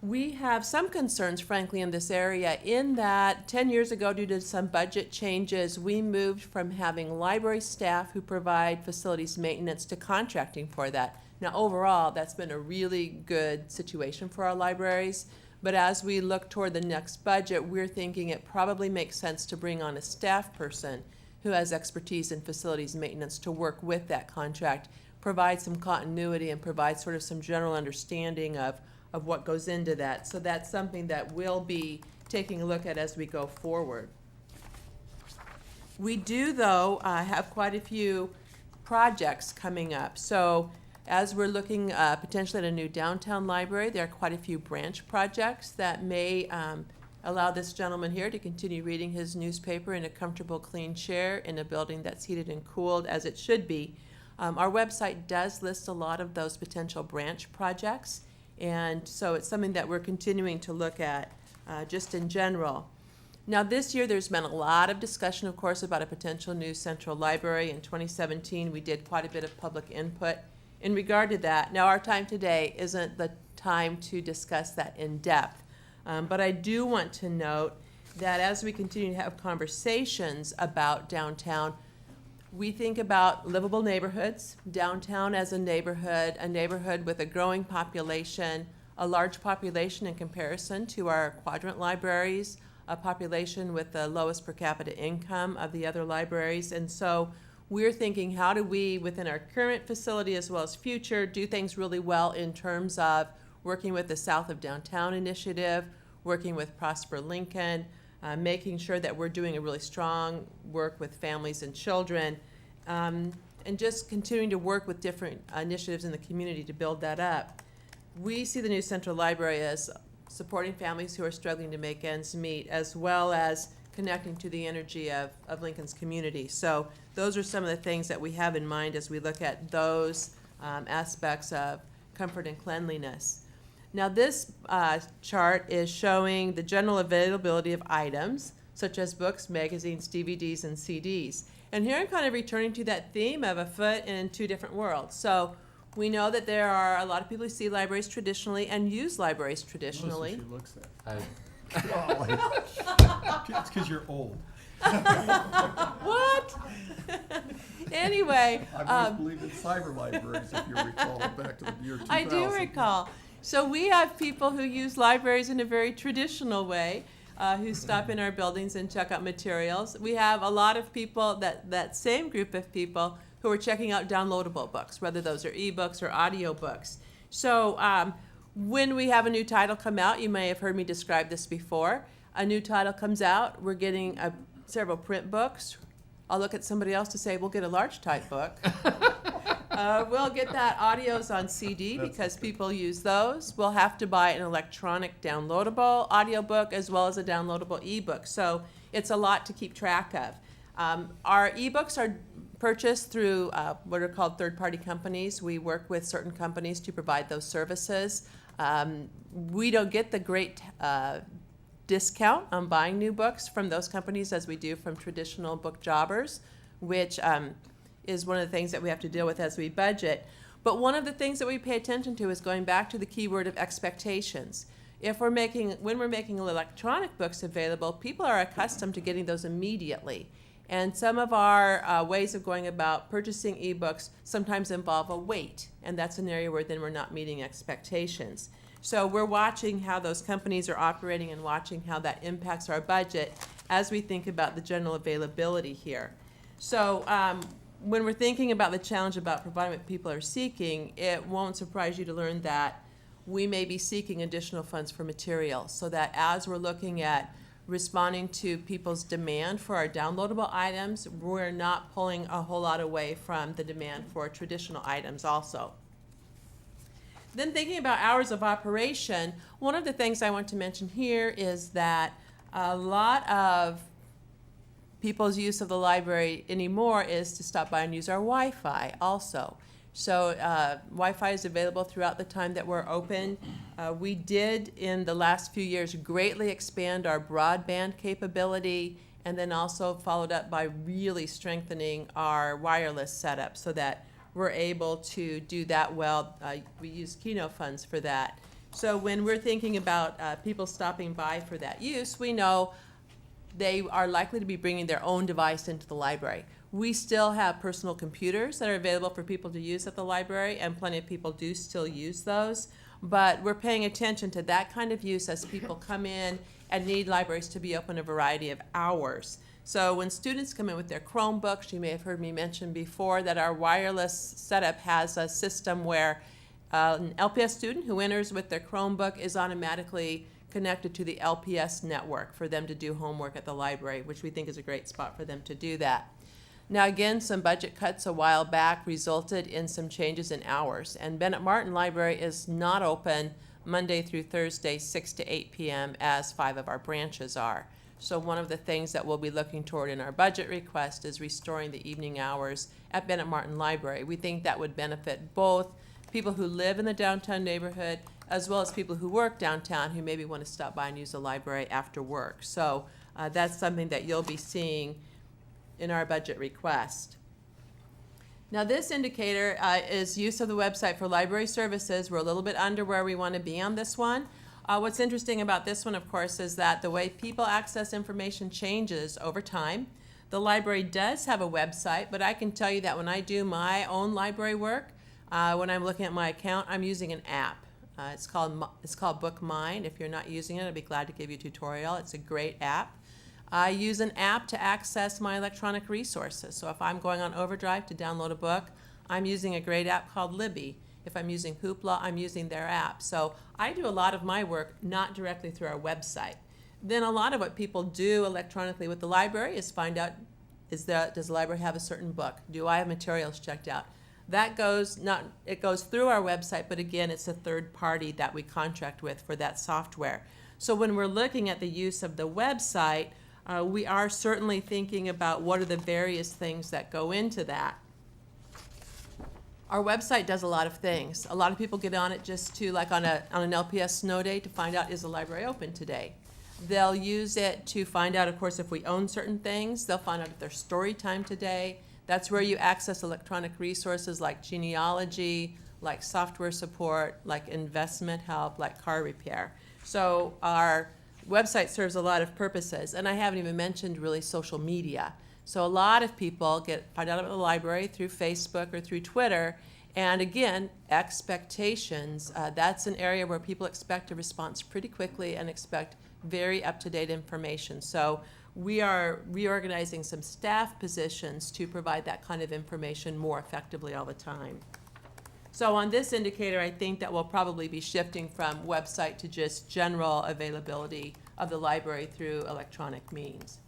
We have some concerns, frankly, in this area in that 10 years ago, due to some budget changes, we moved from having library staff who provide facilities maintenance to contracting for that. Now, overall, that's been a really good situation for our libraries, but as we look toward the next budget, we're thinking it probably makes sense to bring on a staff person who has expertise in facilities maintenance to work with that contract, provide some continuity, and provide sort of some general understanding of what goes into that. So that's something that we'll be taking a look at as we go forward. We do, though, have quite a few projects coming up. So as we're looking potentially at a new downtown library, there are quite a few branch projects that may allow this gentleman here to continue reading his newspaper in a comfortable, clean chair in a building that's heated and cooled as it should be. Our website does list a lot of those potential branch projects, and so it's something that we're continuing to look at just in general. Now, this year there's been a lot of discussion, of course, about a potential new central library. In 2017, we did quite a bit of public input in regard to that. Now, our time today isn't the time to discuss that in depth, but I do want to note that as we continue to have conversations about downtown, we think about livable neighborhoods, downtown as a neighborhood with a growing population, a large population in comparison to our quadrant libraries, a population with the lowest per capita income of the other libraries. And so we're thinking, how do we, within our current facility as well as future, do things really well in terms of working with the South of Downtown initiative, working with Prosper Lincoln, making sure that we're doing a really strong work with families and children, and just continuing to work with different initiatives in the community to build that up. We see the new Central Library as supporting families who are struggling to make ends meet, as well as connecting to the energy of Lincoln's community. So those are some of the things that we have in mind as we look at those aspects of comfort and cleanliness. Now, this chart is showing the general availability of items, such as books, magazines, DVDs, and CDs. And here I'm kind of returning to that theme of a foot in two different worlds. So we know that there are a lot of people who see libraries traditionally and use libraries traditionally. She looks that. I- It's because you're old. What? Anyway, I've always believed in cyber libraries, if you recall, back to the year 2000. I do recall. So we have people who use libraries in a very traditional way, who stop in our buildings and check out materials. We have a lot of people, that same group of people, who are checking out downloadable books, whether those are ebooks or audiobooks. So when we have a new title come out, you may have heard me describe this before. A new title comes out, we're getting several print books. I'll look at somebody else to say, we'll get a large type book. We'll get that audios on CD because people use those. We'll have to buy an electronic downloadable audiobook as well as a downloadable ebook. So it's a lot to keep track of. Our ebooks are purchased through what are called third-party companies. We work with certain companies to provide those services. We don't get the great discount on buying new books from those companies as we do from traditional book jobbers, which is one of the things that we have to deal with as we budget. But one of the things that we pay attention to is going back to the keyword of expectations. When we're making electronic books available, people are accustomed to getting those immediately. And some of our ways of going about purchasing ebooks sometimes involve a wait, and that's an area where then we're not meeting expectations. So we're watching how those companies are operating and watching how that impacts our budget as we think about the general availability here. So when we're thinking about the challenge about providing what people are seeking, it won't surprise you to learn that we may be seeking additional funds for materials, so that as we're looking at responding to people's demand for our downloadable items, we're not pulling a whole lot away from the demand for traditional items also. Then thinking about hours of operation, one of the things I want to mention here is that a lot of people's use of the library anymore is to stop by and use our Wi-Fi also. So Wi-Fi is available throughout the time that we're open. We did, in the last few years, greatly expand our broadband capability, and then also followed up by really strengthening our wireless setup so that we're able to do that well. We use Keno funds for that. So when we're thinking about people stopping by for that use, we know they are likely to be bringing their own device into the library. We still have personal computers that are available for people to use at the library, and plenty of people do still use those. But we're paying attention to that kind of use as people come in and need libraries to be open a variety of hours. So when students come in with their Chromebooks, you may have heard me mention before that our wireless setup has a system where an LPS student who enters with their Chromebook is automatically connected to the LPS network for them to do homework at the library, which we think is a great spot for them to do that. Now again, some budget cuts a while back resulted in some changes in hours, and Bennett Martin Library is not open Monday through Thursday, 6 to 8 p.m. as 5 of our branches are. So one of the things that we'll be looking toward in our budget request is restoring the evening hours at Bennett Martin Library. We think that would benefit both people who live in the downtown neighborhood as well as people who work downtown who maybe want to stop by and use the library after work. So that's something that you'll be seeing in our budget request. Now this indicator is use of the website for library services. We're a little bit under where we want to be on this one. What's interesting about this one, of course, is that the way people access information changes over time. The library does have a website, but I can tell you that when I do my own library work, when I'm looking at my account, I'm using an app. It's called Book Mine. If you're not using it, I'd be glad to give you a tutorial. It's a great app. I use an app to access my electronic resources. So if I'm going on Overdrive to download a book, I'm using a great app called Libby. If I'm using Hoopla, I'm using their app. So I do a lot of my work not directly through our website. Then a lot of what people do electronically with the library is find out, does the library have a certain book? Do I have materials checked out? That goes through our website, but again, it's a third party that we contract with for that software. So when we're looking at the use of the website, we are certainly thinking about what are the various things that go into that. Our website does a lot of things. A lot of people get on it just to, like on an LPS snow day, to find out, is the library open today? They'll use it to find out, of course, if we own certain things. They'll find out if there's story time today. That's where you access electronic resources like genealogy, like software support, like investment help, like car repair. So our website serves a lot of purposes, and I haven't even mentioned really social media. So a lot of people find out about the library through Facebook or through Twitter, and again, expectations. That's an area where people expect a response pretty quickly and expect very up-to-date information. So we are reorganizing some staff positions to provide that kind of information more effectively all the time. So on this indicator, I think that we'll probably be shifting from website to just general availability of the library through electronic means.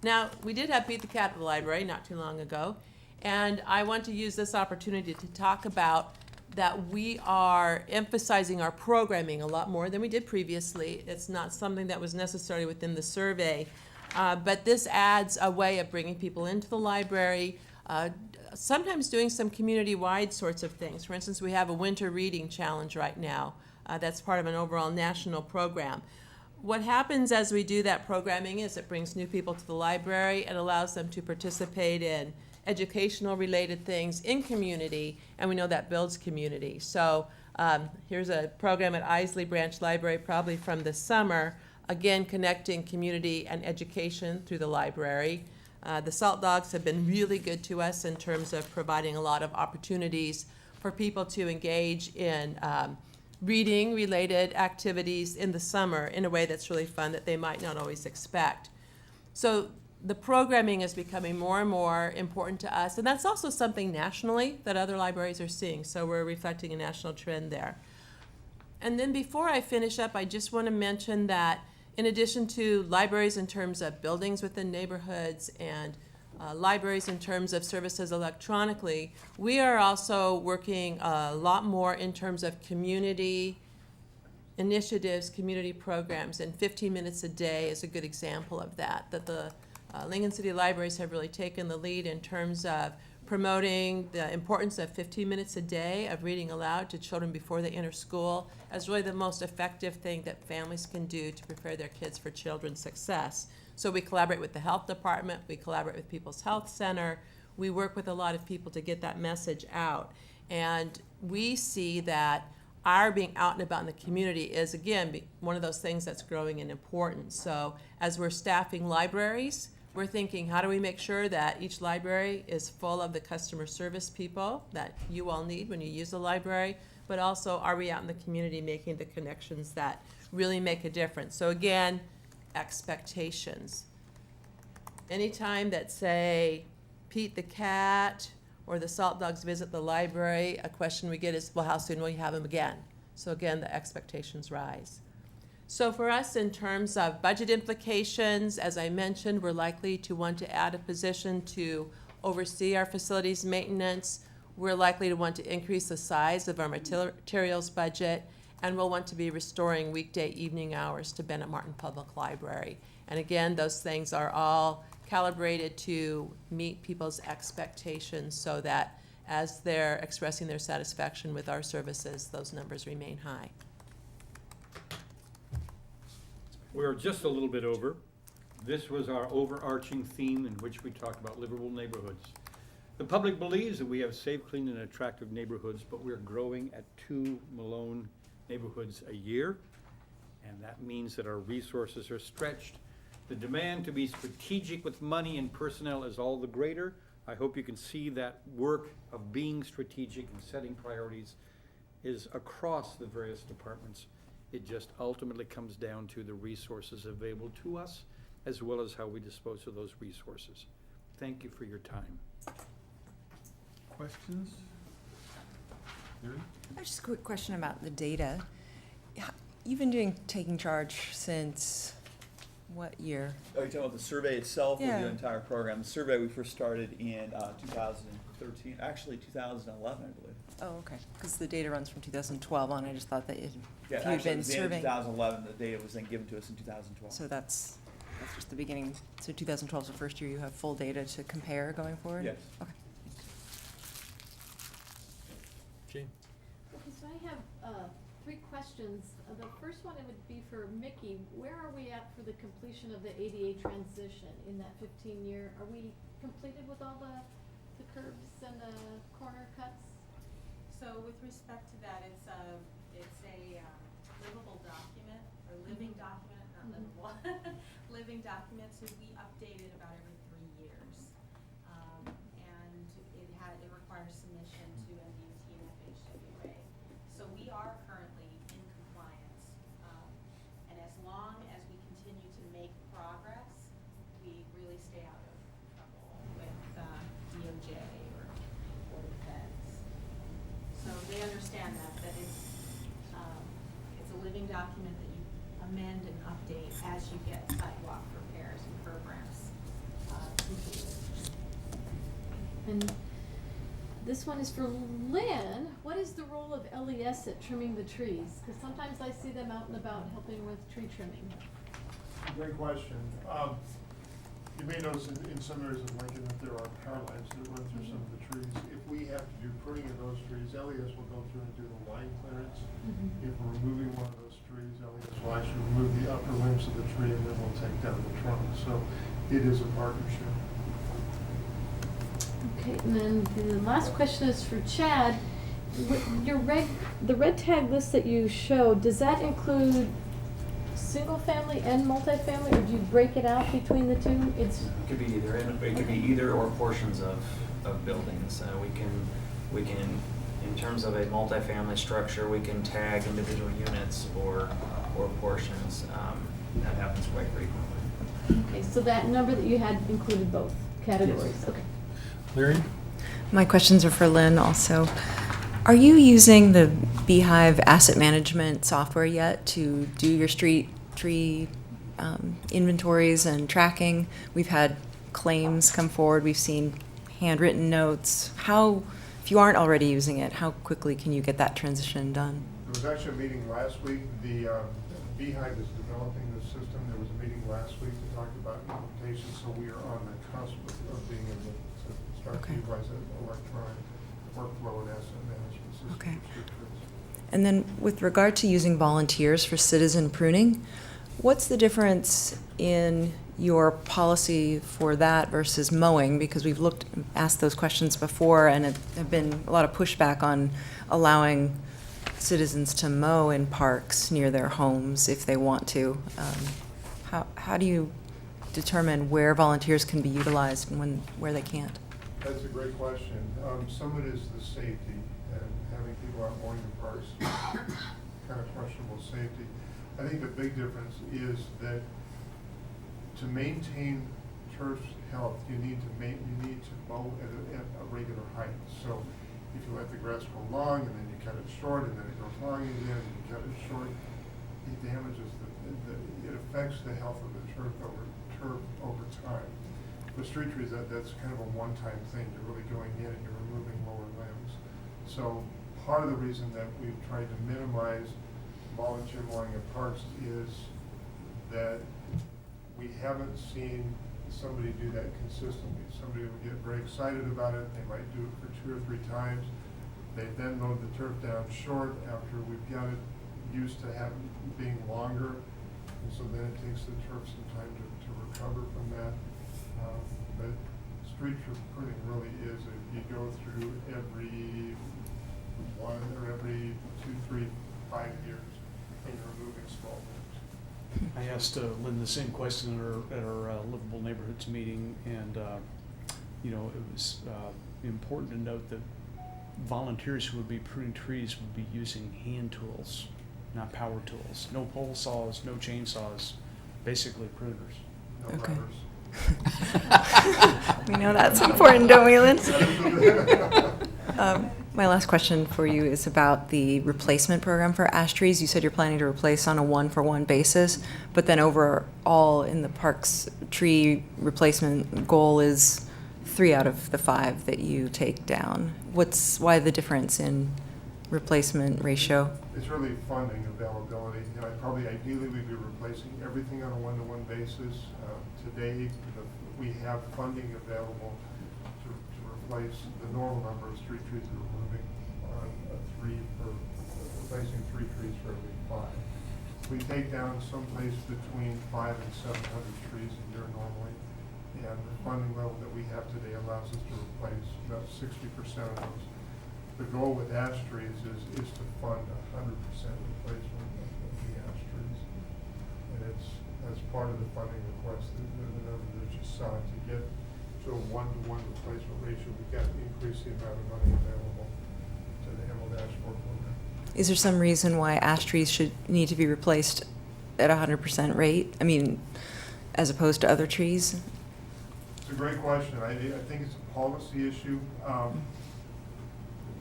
Now, we did have Beat the Cat at the library not too long ago, And I want to use this opportunity to talk about that we are emphasizing our programming a lot more than we did previously. It's not something that was necessarily within the survey, but this adds a way of bringing people into the library, sometimes doing some community-wide sorts of things. For instance, we have a winter reading challenge right now. That's part of an overall national program. What happens as we do that programming is it brings new people to the library and allows them to participate in educational related things in community, and we know that builds community. So here's a program at Isley Branch Library, probably from this summer, again connecting community and education through the library. The Salt Dogs have been really good to us in terms of providing a lot of opportunities for people to engage in reading related activities in the summer in a way that's really fun that they might not always expect. So the programming is becoming more and more important to us, and that's also something nationally that other libraries are seeing, so we're reflecting a national trend there. And then before I finish up, I just want to mention that in addition to libraries in terms of buildings within neighborhoods and libraries in terms of services electronically, we are also working a lot more in terms of community initiatives, community programs, and 15 minutes a day is a good example of that, that the Lincoln City Libraries have really taken the lead in terms of promoting the importance of 15 minutes a day of reading aloud to children before they enter school as really the most effective thing that families can do to prepare their kids for children's success. So we collaborate with the health department, we collaborate with People's Health Center, we work with a lot of people to get that message out. And we see that our being out and about in the community is, again, one of those things that's growing in importance. So as we're staffing libraries, we're thinking, how do we make sure that each library is full of the customer service people that you all need when you use the library, but also are we out in the community making the connections that really make a difference? So again, expectations. Anytime that, say, Pete the cat or the Salt Dogs visit the library, a question we get is, well, how soon will you have them again? So again, the expectations rise. So for us, in terms of budget implications, as I mentioned, we're likely to want to add a position to oversee our facilities maintenance. We're likely to want to increase the size of our materials budget, and we'll want to be restoring weekday evening hours to Bennett Martin Public Library. And again, those things are all calibrated to meet people's expectations so that as they're expressing their satisfaction with our services, those numbers remain high. We're just a little bit over. This was our overarching theme in which we talked about livable neighborhoods. The public believes that we have safe, clean, and attractive neighborhoods, but we're growing at 2 Malone neighborhoods a year, and that means that our resources are stretched. The demand to be strategic with money and personnel is all the greater. I hope you can see that work of being strategic and setting priorities is across the various departments. It just ultimately comes down to the resources available to us, as well as how we dispose of those resources. Thank you for your time. Questions? Mary? Just a quick question about the data. You've been taking charge since what year? Are you talking about the survey itself or Yeah. the entire program? The survey we first started in 2013, actually 2011, I believe. Oh, okay, because the data runs from 2012 on. I just thought that Yeah, if you'd actually, it been was the end of surveying. 2011. The data was then given to us in 2012. So that's just the beginning. So 2012 is the first year you have full data to compare going forward? Yes. Okay. Okay, so I have 3 questions. The first one, it would be for Mickey. Where are we at for the completion of the ADA transition in that 15-year? Are we completed with all the curbs and the corner cuts? So with respect to that, it's a livable document, or living document, not livable, living document to be updated about every 3 years. And it requires submission to MDOT and FHWA. So we are currently in compliance. And as long as we continue to make progress, we really stay out of trouble with DOJ or the feds. So they understand that it's a living document that you amend and update as you get sidewalk repairs and programs completed. And This one is for Lynn. What is the role of LES at trimming the trees? Because sometimes I see them out and about helping with tree trimming. Great question. You may notice in some areas of Lincoln that there are power lines that run through some of the trees. If we have to do pruning of those trees, LES will go through and do the line clearance. If we're removing one of those trees, LES will actually remove the upper limbs of the tree and then we'll take down the trunk. So it is a partnership. Okay, and then the last question is for Chad. The red tag list that you showed, does that include single family and multifamily, or do you break it out between the two? It could be either, and it could be either or portions of buildings. We can, in terms of a multifamily structure, we can tag individual units or portions. That happens quite frequently. Okay, so that number that you had included both categories, okay. Larry? My questions are for Lynn also. Are you using the Beehive asset management software yet to do your street tree inventories and tracking? We've had claims come forward. We've seen handwritten notes. If you aren't already using it, how quickly can you get that transition done? There was actually a meeting last week. The Beehive is developing the system. There was a meeting last week to talk about implementation, so we are on the cusp of being able to start to utilize an electronic workflow and asset management system. Okay. for street trees. And then with regard to using volunteers for citizen pruning, what's the difference in your policy for that versus mowing? Because we've asked those questions before, and it have been a lot of pushback on allowing citizens to mow in parks near their homes if they want to. How do you determine where volunteers can be utilized and where they can't? That's a great question. Some of it is the safety, and having people out mowing the parks, kind of questionable safety. I think the big difference is that to maintain turf's health, you need to mow at a regular height. So if you let the grass grow long and then you cut it short and then it grows long again and you cut it short, it damages it affects the health of the turf over time. With street trees, that's kind of a one-time thing. You're really going in and you're removing lower limbs. So part of the reason that we've tried to minimize volunteer mowing in parks is that we haven't seen somebody do that consistently. Somebody would get very excited about it. They might do it for 2 or 3 times. They then mowed the turf down short after we've got it used to being longer. And so then it takes the turf some time to recover from that. But street tree pruning really is, you go through every 1 or every 2, 3, 5 years, and you're removing small limbs. I asked Lynn the same question at our Livable Neighborhoods meeting, and it was important to note that volunteers who would be pruning trees would be using hand tools, not power tools. No pole saws, no chainsaws, basically pruners. No Okay. levers. We know that's important, don't we, Lynn? My last question for you is about the replacement program for ash trees. You said you're planning to replace on a 1-for-1 basis, but then overall in the park's tree replacement goal is 3 out of the 5 that you take down. Why the difference in replacement ratio? It's really funding availability. Ideally, we'd be replacing everything on a 1-to-1 basis. Today, we have funding available to replace the normal number of street trees that we're moving on replacing 3 trees for every 5. We take down someplace between 500 and 700 trees a year normally, and the funding level that we have today allows us to replace about 60% of those. The goal with ash trees is to fund 100% replacement of the ash trees. And as part of the funding request, the number that you saw, to get to a 1-to-1 replacement ratio, we've got to increase the amount of money available to the Emerald Ash Borer program. Is there some reason why ash trees should need to be replaced at 100% rate? I mean, as opposed to other trees? It's a great question. I think it's a policy issue.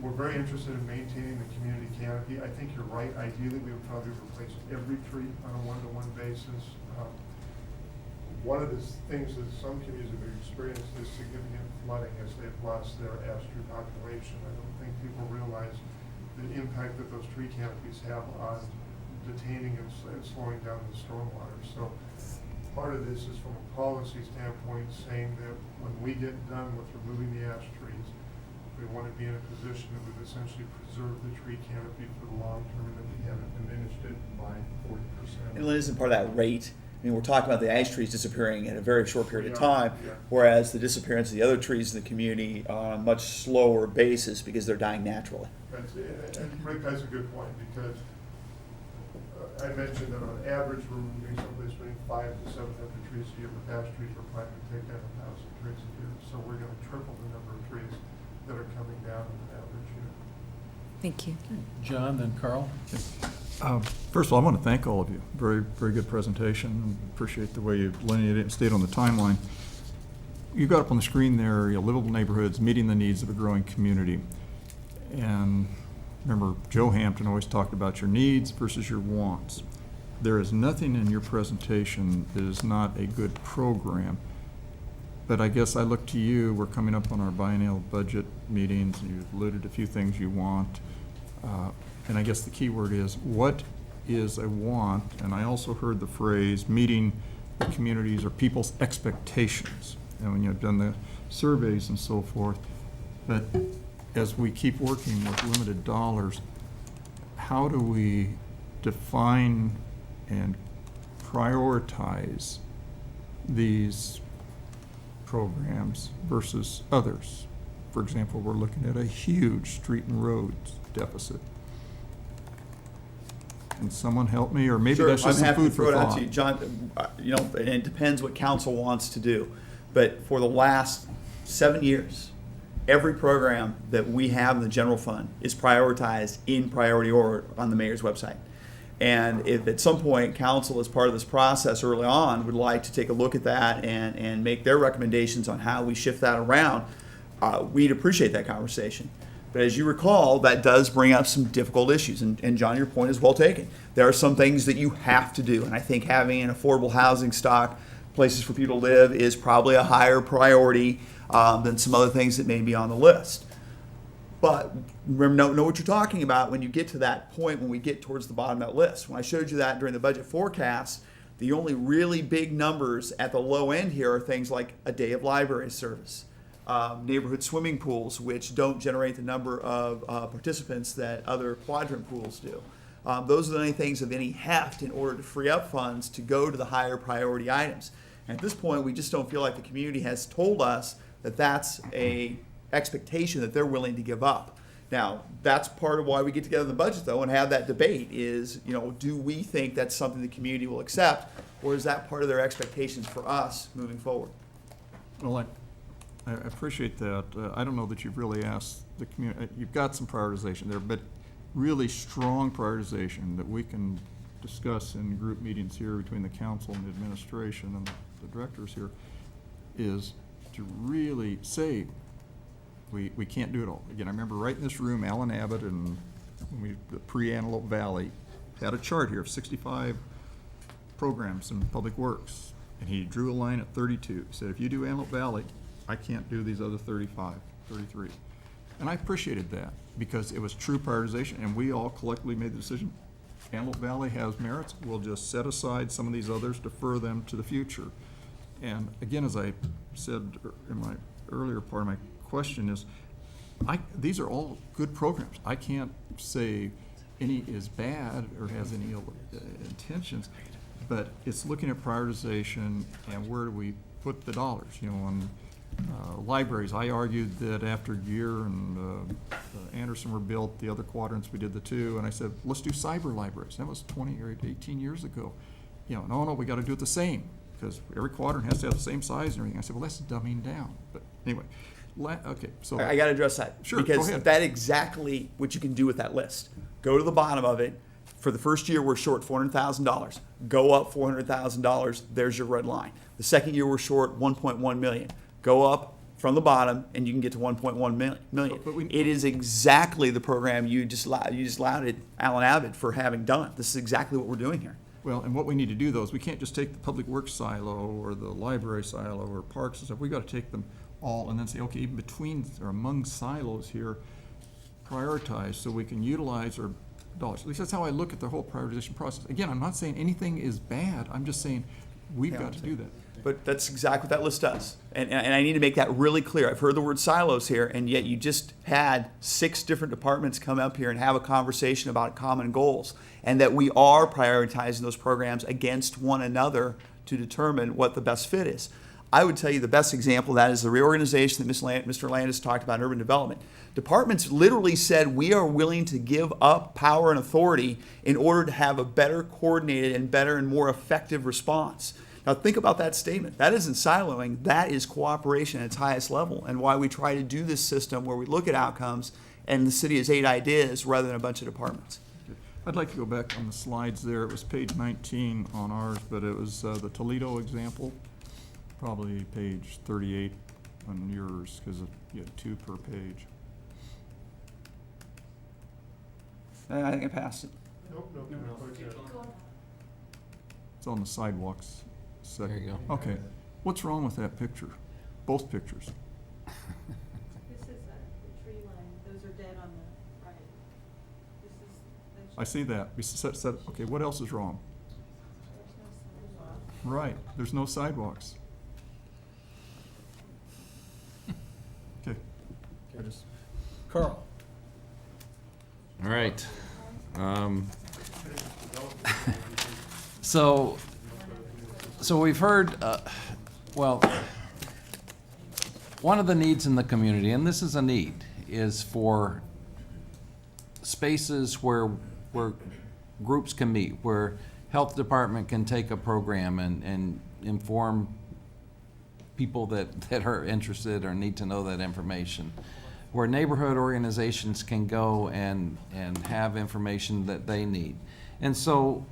We're very interested in maintaining the community canopy. I think you're right. Ideally, we would probably replace every tree on a 1-to-1 basis. One of the things that some communities have experienced is significant flooding as they've lost their ash tree population. I don't think people realize the impact that those tree canopies have on detaining and slowing down the stormwater. So part of this is from a policy standpoint, saying that when we get done with removing the ash trees, we want to be in a position that would essentially preserve the tree canopy for the long term, and that we haven't diminished it by 40%. And Lynn, isn't part of that rate? I mean, we're talking about the ash trees disappearing in a very short period of We are, time, yeah. whereas the disappearance of the other trees in the community are on a much slower basis because they're dying naturally. And Rick has a good point, because I mentioned that on average, we're removing someplace between 500 to 700 trees a year. With ash trees, we're planning to take down 1,000 trees a year. So we're going to triple the number of trees that are coming down in an average year. Thank you. John, then Carl? First of all, I want to thank all of you. Very, very good presentation. Appreciate the way you delineated it and stayed on the timeline. You got up on the screen there, livable neighborhoods, meeting the needs of a growing community. And remember, Joe Hampton always talked about your needs versus your wants. There is nothing in your presentation that is not a good program. But I guess I look to you, we're coming up on our biennial budget meetings, and you've alluded to a few things you want. And I guess the key word is, what is a want? And I also heard the phrase, meeting the communities or people's expectations. And when you've done the surveys and so forth, but as we keep working with limited dollars, how do we define and prioritize these programs versus others? For example, we're looking at a huge street and roads deficit. Can someone help me, or maybe Sure, that's just I'm some happy to food throw for it out thought? to you, John. And it depends what council wants to do. But for the last 7 years, every program that we have in the general fund is prioritized in priority order on the mayor's website. And if at some point council, as part of this process early on, would like to take a look at that and make their recommendations on how we shift that around, we'd appreciate that conversation. But as you recall, that does bring up some difficult issues. And John, your point is well taken. There are some things that you have to do. And I think having an affordable housing stock, places for people to live, is probably a higher priority than some other things that may be on the list. But remember, know what you're talking about when you get to that point, when we get towards the bottom of that list. When I showed you that during the budget forecast, the only really big numbers at the low end here are things like a day of library service, neighborhood swimming pools, which don't generate the number of participants that other quadrant pools do. Those are the only things of any heft in order to free up funds to go to the higher priority items. And at this point, we just don't feel like the community has told us that that's a expectation that they're willing to give up. Now, that's part of why we get together in the budget, though, and have that debate is, do we think that's something the community will accept, or is that part of their expectations for us moving forward? Well, I appreciate that. I don't know that you've really asked the community. You've got some prioritization there, but really strong prioritization that we can discuss in group meetings here between the council and the administration and the directors here is to really say we can't do it all. Again, I remember right in this room, Alan Abbott and the pre-Antelope Valley had a chart here of 65 programs in public works, and he drew a line at 32. He said, if you do Antelope Valley, I can't do these other 35, 33. And I appreciated that because it was true prioritization, and we all collectively made the decision. Antelope Valley has merits. We'll just set aside some of these others, defer them to the future. And again, as I said in my earlier part of my question is, these are all good programs. I can't say any is bad or has any ill intentions, but it's looking at prioritization and where do we put the dollars. On libraries, I argued that after Gear and Anderson were built, the other quadrants, we did the two, and I said, let's do cyber libraries. That was 20 or 18 years ago. No, we got to do it the same because every quadrant has to have the same size and everything. I said, well, that's dumbing down. But anyway, okay, so. I got to address that. Sure, go because ahead. that's exactly what you can do with that list. Go to the bottom of it. For the first year, we're short $400,000. Go up $400,000. There's your red line. The second year, we're short $1.1 million. Go up from the bottom, and you can get to $1.1 million. It is exactly the program you just lauded Alan Abbott for having done. This is exactly what we're doing here. Well, and what we need to do though is we can't just take the public works silo or the library silo or parks and stuff. We gotta take them all and then say, okay, even between or among silos here, prioritize so we can utilize our dollars. At least that's how I look at the whole prioritization process. Again, I'm not saying anything is bad. I'm just saying we've got to do that. But that's exactly what that list does. And I need to make that really clear. I've heard the word silos here, and yet you just had 6 different departments come up here and have a conversation about common goals, and that we are prioritizing those programs against one another to determine what the best fit is. I would tell you the best example of that is the reorganization that Mr. Landis talked about in urban development. Departments literally said we are willing to give up power and authority in order to have a better coordinated and better and more effective response. Now think about that statement. That isn't siloing, that is cooperation at its highest level, and why we try to do this system where we look at outcomes and the city has 8 ideas rather than a bunch of departments. I'd like to go back on the slides there. It was page 19 on ours, but it was the Toledo example, probably page 38 on yours, because you had 2 per page. I think I passed it. Nope, nope, nope. It's on the sidewalks section. There you go. Okay. What's wrong with that picture? Both pictures. This is the tree line, those are dead on the right. This is. I see that. Okay, what else is wrong? Right, there's no sidewalks. Okay. I just- Carl? All right. So we've heard, well, one of the needs in the community, and this is a need, is for spaces where groups can meet, where health department can take a program and inform people that are interested or need to know that information, where neighborhood organizations can go and have information that they need. And so,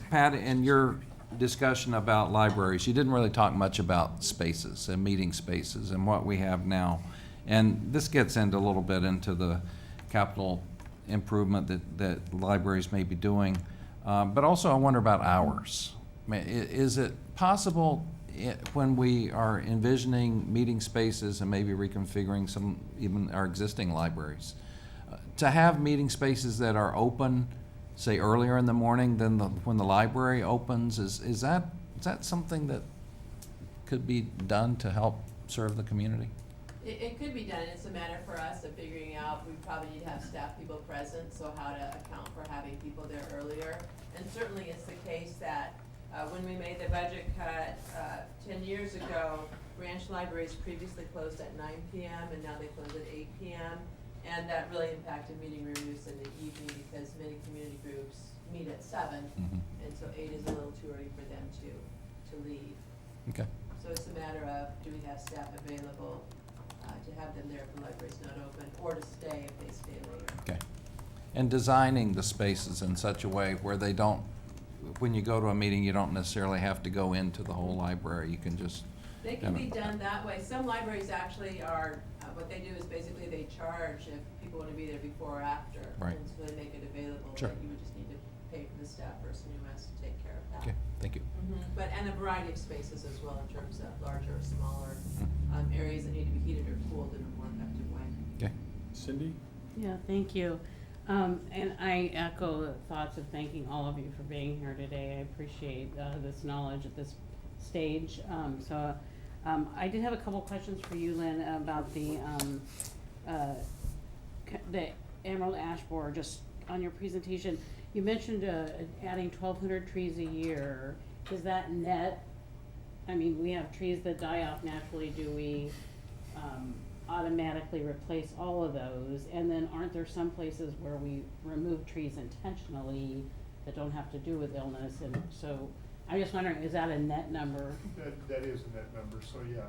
Pat, in your discussion about libraries, you didn't really talk much about spaces and meeting spaces and what we have now. And this gets into a little bit into the capital improvement that libraries may be doing. But also I wonder about hours. I mean, is it possible when we are envisioning meeting spaces and maybe reconfiguring some, even our existing libraries, to have meeting spaces that are open, say earlier in the morning than when the library opens? Is that something that could be done to help serve the community? It could be done. It's a matter for us of figuring out, we probably need to have staff people present, so how to account for having people there earlier. And certainly it's the case that when we made the budget cut 10 years ago, branch libraries previously closed at 9 p.m. and now they close at 8 p.m. And that really impacted meeting room use in the evening because many community groups meet at 7, and so 8 is a little too early for them to leave. Okay. So it's a matter of, do we have staff available to have them there if the library's not open, or to stay if they stay later. Okay. And designing the spaces in such a way where they don't, when you go to a meeting, you don't necessarily have to go into the whole library. You can just. They can be done that way. Some libraries actually are, what they do is basically they charge if people want to be there before or after. Right. And so they make it available. Sure. But you would just need to pay for the staff person who has to take care of that. Okay, thank you. But, and a variety of spaces as well in terms of larger or smaller areas that need to be heated or cooled in a more effective way. Okay. Cindy? Yeah, thank you. And I echo the thoughts of thanking all of you for being here today. I appreciate this knowledge at this stage. I did have a couple questions for you, Lynn, about the Emerald Ash Borer. Just on your presentation, you mentioned adding 1,200 trees a year. Is that net? I mean, we have trees that die off naturally. Do we automatically replace all of those? And then aren't there some places where we remove trees intentionally that don't have to do with illness? And so I'm just wondering, is that a net number? That is a net number, so yeah,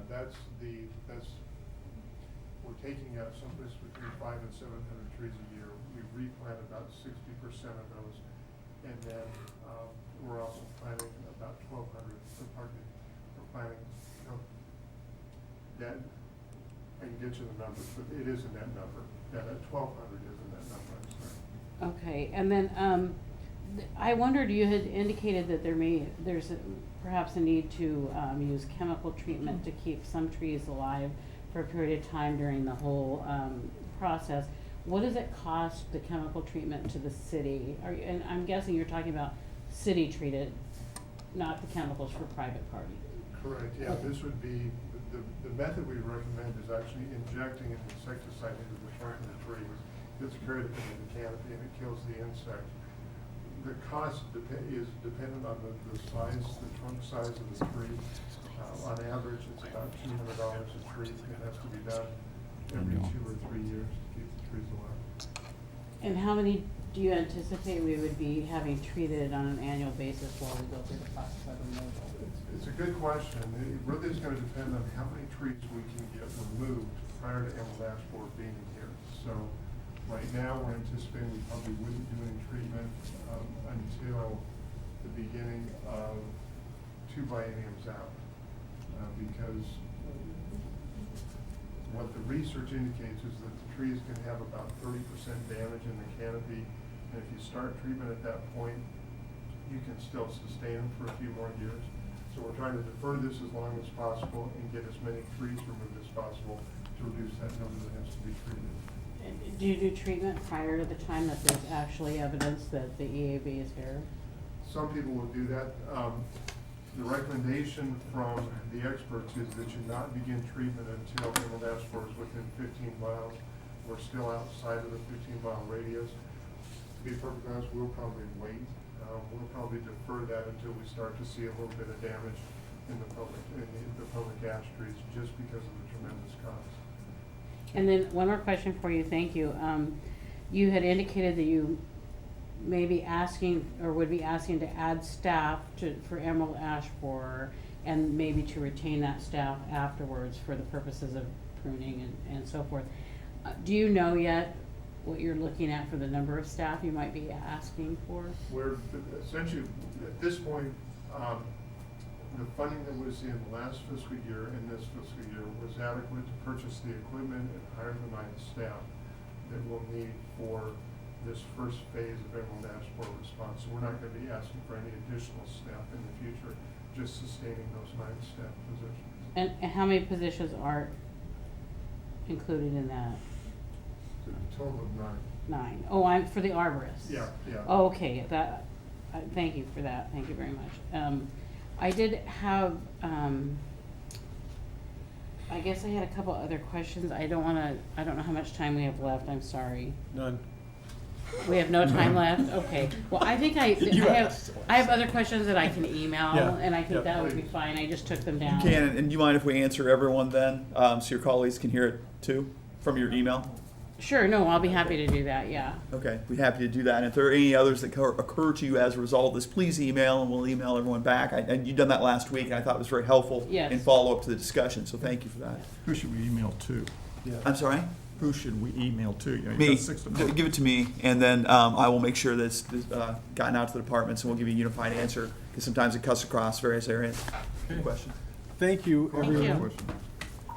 we're taking out someplace between 500 and 700 trees a year. We replant about 60% of those, and then we're also planting about 1,200, we're planting, that, I can get you the numbers, but it is a net number. Yeah, that 1,200 is a net number, I'm sorry. Okay, and then I wondered, you had indicated that perhaps a need to use chemical treatment to keep some trees alive for a period of time during the whole process. What does it cost, the chemical treatment, to the city? And I'm guessing you're talking about city treated, not the chemicals for private party. Correct, yeah, this would be, the method we recommend is actually injecting an insecticide into the trunk of the tree. It's carried up into the canopy and it kills the insect. The cost is dependent on the size, the trunk size of the tree. On average, it's about $200 a tree. It has to be done every 2 or 3 years to keep the trees alive. And how many do you anticipate we would be having treated on an annual basis while we go through the process of removal? It's a good question. It really is going to depend on how many trees we can get removed prior to emerald ash borer being here. So right now, we're anticipating we probably wouldn't do any treatment until the beginning of 2 bienniums out. Because what the research indicates is that the trees can have about 30% damage in the canopy. And if you start treatment at that point, you can still sustain them for a few more years. So we're trying to defer this as long as possible and get as many trees removed as possible to reduce that number that has to be treated. And do you do treatment prior to the time that there's actually evidence that the EAB is here? Some people will do that. The recommendation from the experts is that you not begin treatment until emerald ash borer is within 15 miles. We're still outside of the 15-mile radius. To be perfectly honest, we'll probably wait. We'll probably defer that until we start to see a little bit of damage in the public ash trees, just because of the tremendous cost. And then one more question for you, thank you. You had indicated that you may be asking, or would be asking to add staff for emerald ash borer, and maybe to retain that staff afterwards for the purposes of pruning and so forth. Do you know yet what you're looking at for the number of staff you might be asking for? We're essentially, at this point, the funding that was in last fiscal year and this fiscal year was adequate to purchase the equipment and hire the 9 staff that we'll need for this first phase of emerald ash borer response. So we're not going to be asking for any additional staff in the future, just sustaining those 9 staff positions. And how many positions are included in that? A total of 9. 9. Oh, I'm for the arborists. Yeah, yeah. Oh, okay, that, thank you for that, thank you very much. I did have, I guess I had a couple other questions. I don't know how much time we have left, I'm sorry. None. We have no time left? Okay. Well, I think I have other questions that I can email, Yeah. and I think Yep. that would be fine. I just took them down. You can, and you mind if we answer everyone then, so your colleagues can hear it too, from your email? Sure, no, I'll be happy to do that, yeah. Okay, we'd be happy to do that. And if there are any others that occur to you as a result of this, please email and we'll email everyone back. And you've done that last week and I thought it was very helpful Yes. in follow-up to the discussion, so thank you for that. Who should we email to? I'm sorry? Who should we email to? You know, you've Me, got 6 of them. give it to me, and then I will make sure that it's gotten out to the departments, and we'll give you a unified answer, because sometimes it cuts across various areas. Good question. Thank you, Thank everyone. you.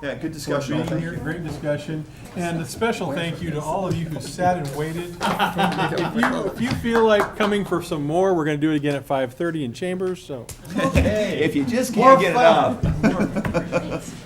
Yeah, good For discussion. being Thank here, you. great discussion, and a special thank you to all of you who sat and waited. If you feel like coming for some more, we're gonna do it again at 5:30 in Chambers, so. If you just More can't get fun. enough.